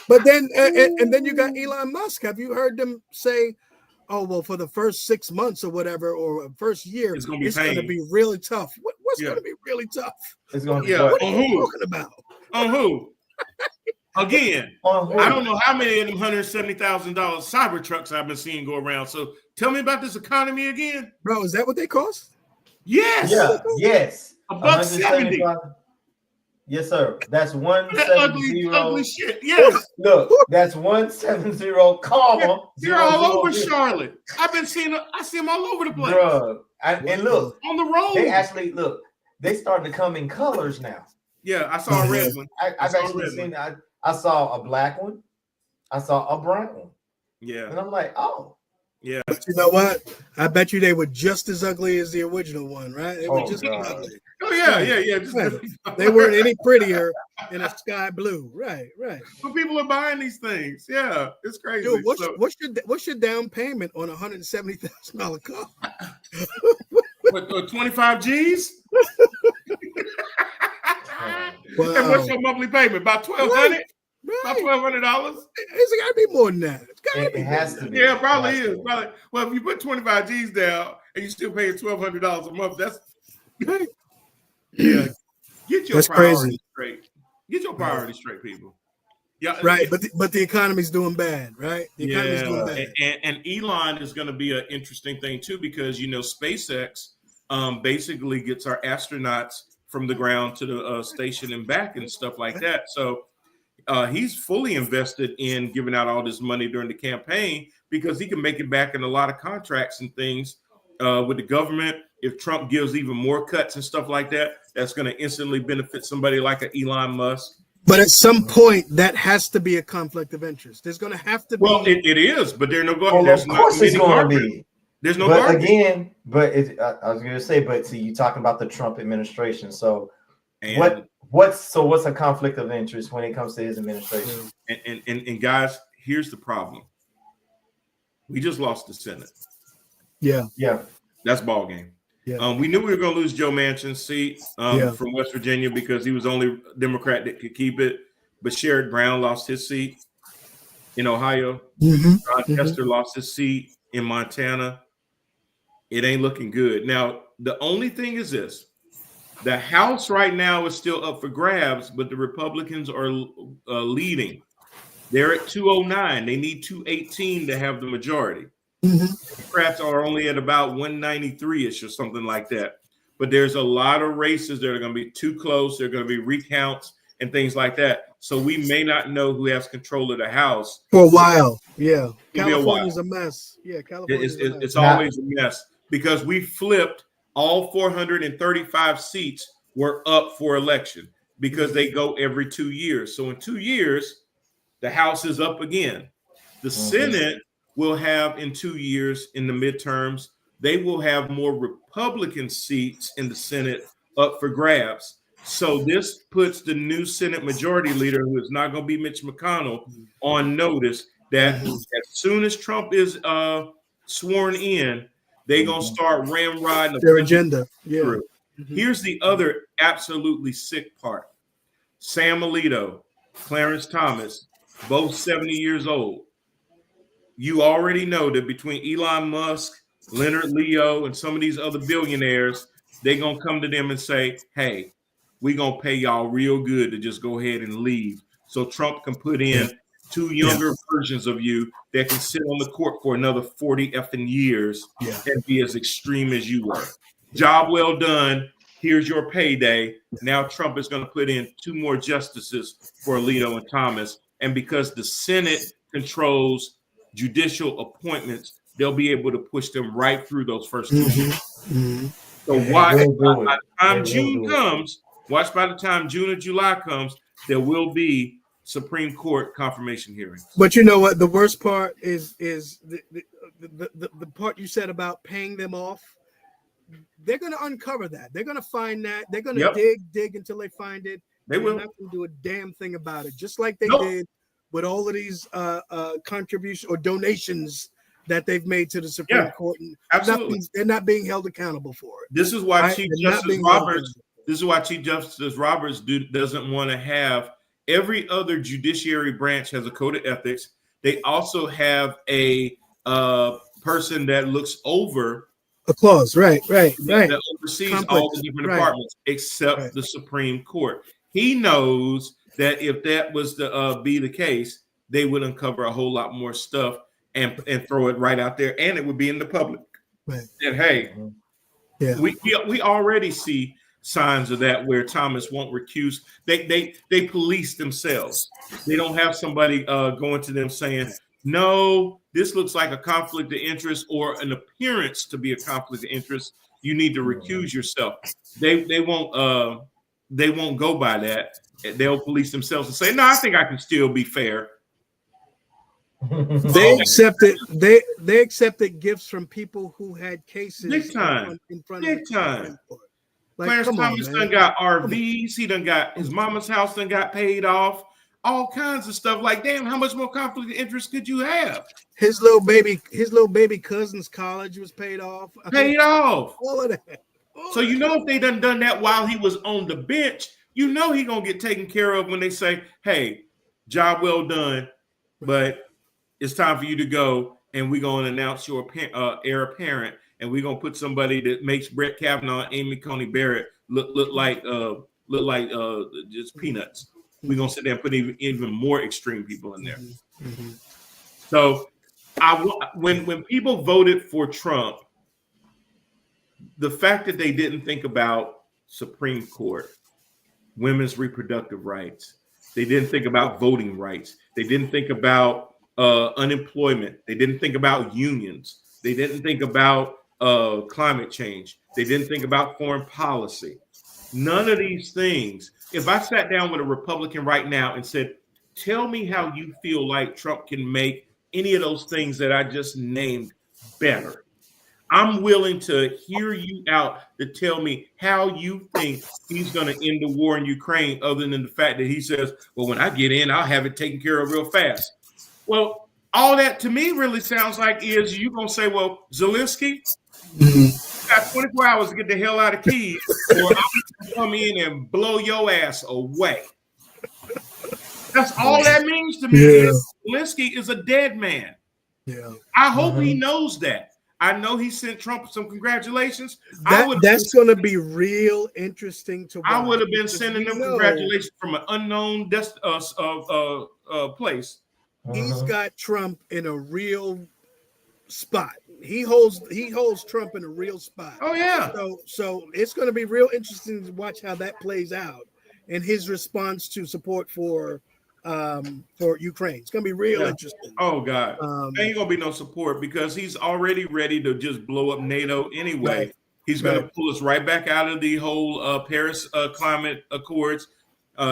But then and then you got Elon Musk. Have you heard them say, "Oh well, for the first 6 months or whatever, or first year, it's going to be really tough." What's going to be really tough? It's going to be what are you talking about? On who? Again, I don't know how many of them $170,000 cyber trucks I've been seeing go around. So tell me about this economy again, bro. Is that what they cost? Yes. Yeah. Yes. $170. Yes, sir. That's 170. Ugly shit. Yes. Look, that's 170, comma. They're all over Charlotte. I've been seeing them. I see them all over the place. Bro, and look on the road. They actually They starting to come in colors now. Yeah, I saw a red one. I've actually seen that. I saw a black one. I saw a brown one. Yeah. And I'm like, oh. Yeah. But you know what? I bet you they were just as ugly as the original one, right? They were just as ugly. Oh, yeah. Right. They weren't any prettier in a sky blue. Right. But people are buying these things. Yeah, it's crazy. Dude, what's your down payment on $170,000 car? What, 25 G's? Wow. And what's your monthly payment? About $1,200? Right. About $1,200? It's got to be more than that. It has to be. Yeah, probably is. Probably. Well, if you put 25 G's down and you still paying $1,200 a month, that's yeah. Get your priorities straight. Get your priorities straight, people. Yeah, right. But the economy's doing bad, right? The economy's doing bad. And Elon is going to be an interesting thing too, because SpaceX basically gets our astronauts from the ground to the station and back and stuff like that. So he's fully invested in giving out all this money during the campaign because he can make it back in a lot of contracts and things with the government. If Trump gives even more cuts and stuff like that, that's going to instantly benefit somebody like an Elon Musk. But at some point, that has to be a conflict of interest. There's going to have to be. Well, it is, but there's no going. Well, of course, it's going to be. There's no. But again, I was going to say, but see, you're talking about the Trump administration. So, what's a conflict of interest when it comes to his administration? And guys, here's the problem. We just lost the Senate. Yeah. That's ball game. Yeah. We knew we were going to lose Joe Manchin's seat from West Virginia because he was the only Democrat that could keep it. But Sherrod Brown lost his seat in Ohio. Ron Tester lost his seat in Montana. It ain't looking good. Now, the only thing is this. The House right now is still up for grabs, but the Republicans are leading. They're at 209. They need 218 to have the majority. Democrats are only at about 193-ish or something like that. But there's a lot of races that are going to be too close. There are going to be recounts and things like that. So we may not know who has control of the House for a while. Yeah, California's a mess. Yeah, it's always a mess because we flipped all 435 seats were up for election because they go every 2 years. So in 2 years, the House is up again. The Senate will have in 2 years in the midterms, they will have more Republican seats in the Senate up for grabs. So this puts the new Senate Majority Leader, who is not going to be Mitch McConnell, on notice that as soon as Trump is sworn in, they're going to start ramrodding their agenda. Yeah. Here's the other absolutely sick part. Sam Alito, Clarence Thomas, both 70 years old. You already know that between Elon Musk, Leonard Leo, and some of these other billionaires, they're going to come to them and say, hey, we're going to pay y'all real good to just go ahead and leave. So Trump can put in two younger versions of you that can sit on the court for another 40 effing years and be as extreme as you were. Job well done. Here's your payday. Now Trump is going to put in two more justices for Alito and Thomas. And because the Senate controls judicial appointments, they'll be able to push them right through those first two years. So by the time June comes, watch by the time June or July comes, there will be Supreme Court confirmation hearings. But you know what? The worst part is the part you said about paying them off. They're going to uncover that. They're going to find that. They're going to dig until they find it. They're not going to do a damn thing about it. Just like they did with all of these contributions or donations that they've made to the Supreme Court. Absolutely. They're not being held accountable for it. This is why Chief Justice Roberts doesn't want to have every other judiciary branch has a code of ethics. They also have a person that looks over a clause, right. That oversees all the different departments except the Supreme Court. He knows that if that was to be the case, they would uncover a whole lot more stuff and throw it right out there, and it would be in the public. Right. And hey, we already see signs of that where Thomas won't recuse. They police themselves. They don't have somebody going to them saying, no, this looks like a conflict of interest or an appearance to be a conflict of interest. You need to recuse yourself. They won't go by that. They'll police themselves and say, no, I think I can still be fair. They accepted gifts from people who had cases big time. in front big of time. Like, Clarence Thomas done got RVs. He done got his mama's house done got paid off. All kinds of stuff. Like, damn, how much more conflict of interest could you have? His little baby cousin's college was paid off. All of that. So you know if they done that while he was on the bench, you know he gonna get taken care of when they say, hey, job well done, but it's time for you to go, and we're gonna announce your heir apparent, and we're gonna put somebody that makes Brett Kavanaugh and Amy Coney Barrett look like just peanuts. We're gonna sit there and put even more extreme people in there. Mm-hmm. So when people voted for Trump, the fact that they didn't think about Supreme Court, women's reproductive rights, they didn't think about voting rights, they didn't think about unemployment, they didn't think about unions, they didn't think about climate change, they didn't think about foreign policy. None of these things. If I sat down with a Republican right now and said, tell me how you feel like Trump can make any of those things that I just named better, I'm willing to hear you out to tell me how you think he's going to end the war in Ukraine, other than the fact that he says, well, when I get in, I'll have it taken care of real fast. Well, all that to me really sounds like is you going to say, well, Zelensky, got 24 hours to get the hell out of Kyiv, or I'm going to come in and blow your ass away. That's all that means to me. Yeah. Zelensky is a dead man. Yeah. I hope he knows that. I know he sent Trump some congratulations. That's going to be real interesting to watch. I would have been sending them congratulations from an unknown place. He's got Trump in a real spot. He holds Trump in a real spot. Oh yeah. So it's going to be real interesting to watch how that plays out and his response to support for Ukraine. It's going to be real interesting. Oh God, there ain't going to be no support because he's already ready to just blow up NATO anyway. Right. He's going to pull us right back out of the whole Paris climate accords.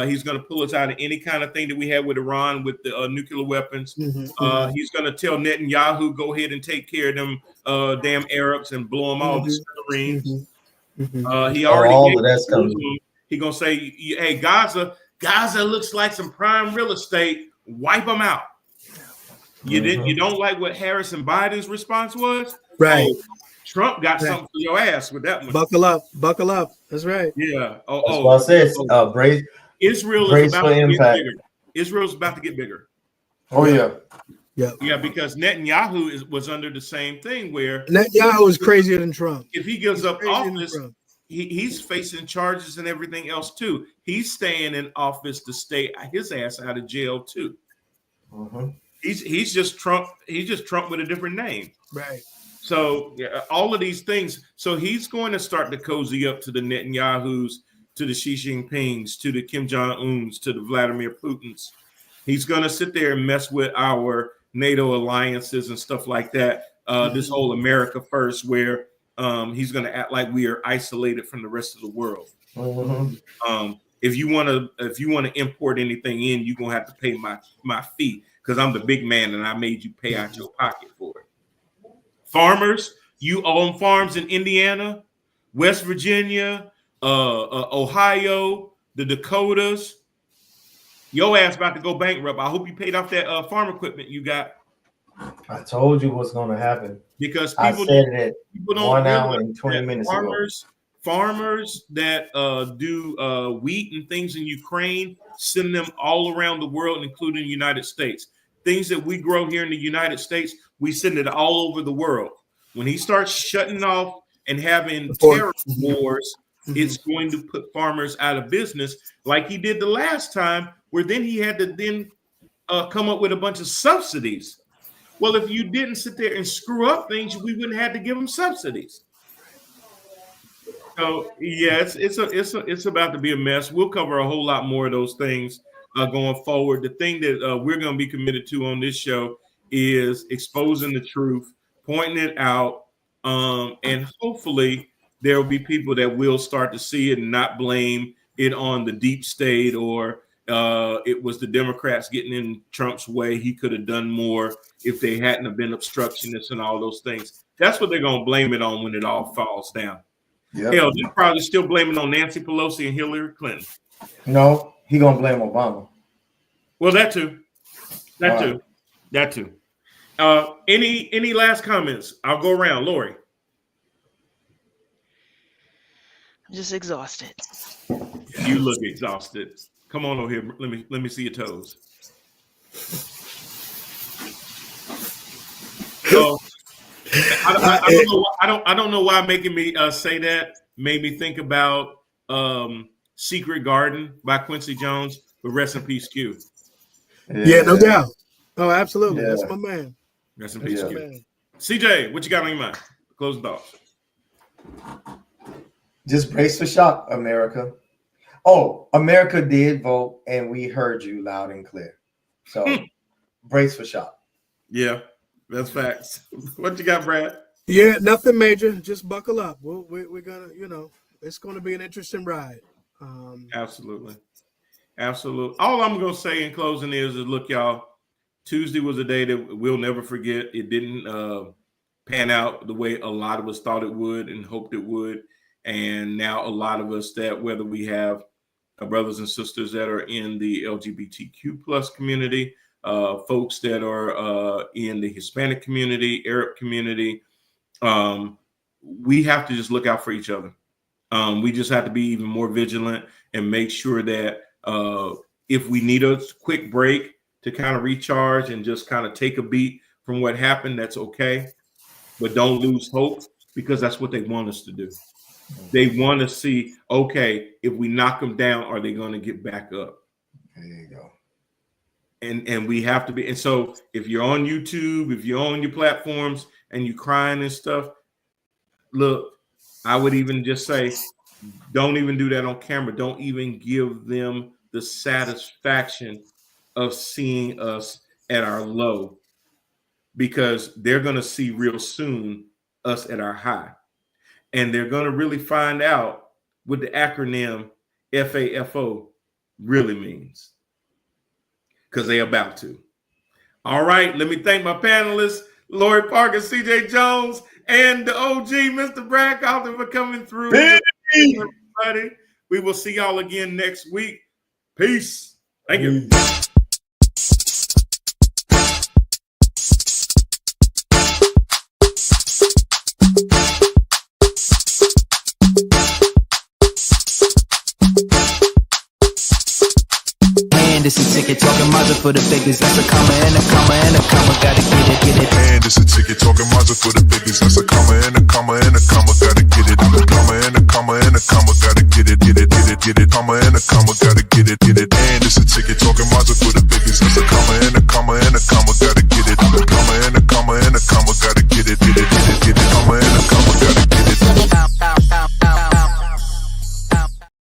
He's going to pull us out of any kind of thing that we had with Iran with the nuclear weapons. Mm-hmm. He's going to tell Netanyahu, go ahead and take care of them damn Arabs and blow them all to smithereens. He already He gonna say, "Hey, Gaza looks like some prime real estate. Wipe them out." You don't like what Harris and Biden's response was? Right. Oh, Trump got something for your ass with that one. Buckle up. That's right. Yeah. That's what I said. Israel is about to get bigger. Israel's about to get bigger. Oh yeah. Yeah, because Netanyahu was under the same thing where Netanyahu is crazier than Trump. If he gives up office, he's facing charges and everything else too. He's staying in office to stay his ass out of jail too. He's just Trump. He's just Trump with a different name. Right. So all of these things. So he's going to start to cozy up to the Netanyahus, to the Xi Jinpings, to the Kim Jong-uns, to the Vladimir Putins. He's going to sit there and mess with our NATO alliances and stuff like that. This whole America first, where he's going to act like we are isolated from the rest of the world. If you want to import anything in, you're gonna have to pay my fee because I'm the big man and I made you pay out your pocket for it. Farmers, you own farms in Indiana, West Virginia, Ohio, the Dakotas. Your ass about to go bankrupt. I hope you paid off that farm equipment you got. I told you what's going to happen because people said it 1 hour and 20 minutes ago. Farmers that do wheat and things in Ukraine, send them all around the world, including the United States. Things that we grow here in the United States, we send it all over the world. When he starts shutting off and having terror wars, it's going to put farmers out of business like he did the last time, where then he had to then come up with a bunch of subsidies. Well, if you didn't sit there and screw up things, we wouldn't have to give them subsidies. So yeah, it's about to be a mess. We'll cover a whole lot more of those things going forward. The thing that we're going to be committed to on this show is exposing the truth, pointing it out, and hopefully there will be people that will start to see it and not blame it on the deep state or it was the Democrats getting in Trump's way. He could have done more if they hadn't have been obstructionists and all those things. That's what they're going to blame it on when it all falls down. Yep. Hell, they're probably still blaming on Nancy Pelosi and Hillary Clinton. No, he gonna blame Obama. Well, that too. That too. Any last comments? I'll go around. Lori. I'm just exhausted. You look exhausted. Come on over here. Let me see your toes. So I don't know why making me say that made me think about Secret Garden by Quincy Jones, but rest in peace, Q. Yeah, no doubt. Oh, absolutely. Yeah. That's my man. Rest in peace, Q. Man. CJ, what you got on your mind? Closing thoughts. Just brace for shock, America. Oh, America did vote, and we heard you loud and clear. So brace for shock. Yeah, that's facts. What you got, Brad? Yeah, nothing major. Just buckle up. We're gonna, it's gonna be an interesting ride. Absolutely. All I'm gonna say in closing is look, y'all. Tuesday was a day that we'll never forget. It didn't pan out the way a lot of us thought it would and hoped it would. And now a lot of us that whether we have brothers and sisters that are in the LGBTQ plus community, folks that are in the Hispanic community, Arab community, we have to just look out for each other. We just have to be even more vigilant and make sure that if we need a quick break to kind of recharge and just kind of take a beat from what happened, that's okay. But don't lose hope because that's what they want us to do. They want to see, okay, if we knock them down, are they going to get back up? There you go. And we have to be. And so if you're on YouTube, if you're on your platforms and you're crying and stuff, look, I would even just say, don't even do that on camera. Don't even give them the satisfaction of seeing us at our low, because they're going to see real soon us at our high. And they're going to really find out what the acronym FAFO really means, because they're about to. All right, let me thank my panelists, Lori Parker, CJ Jones, and the OG, Mr. Brad Carlton, for coming through. Everybody. We will see y'all again next week. Peace. Thank you. This a ticket talking Mazda for the biggest. That's a comma and a comma and a comma. Gotta get it, get it. And it's a ticket talking Mazda for the biggest. That's a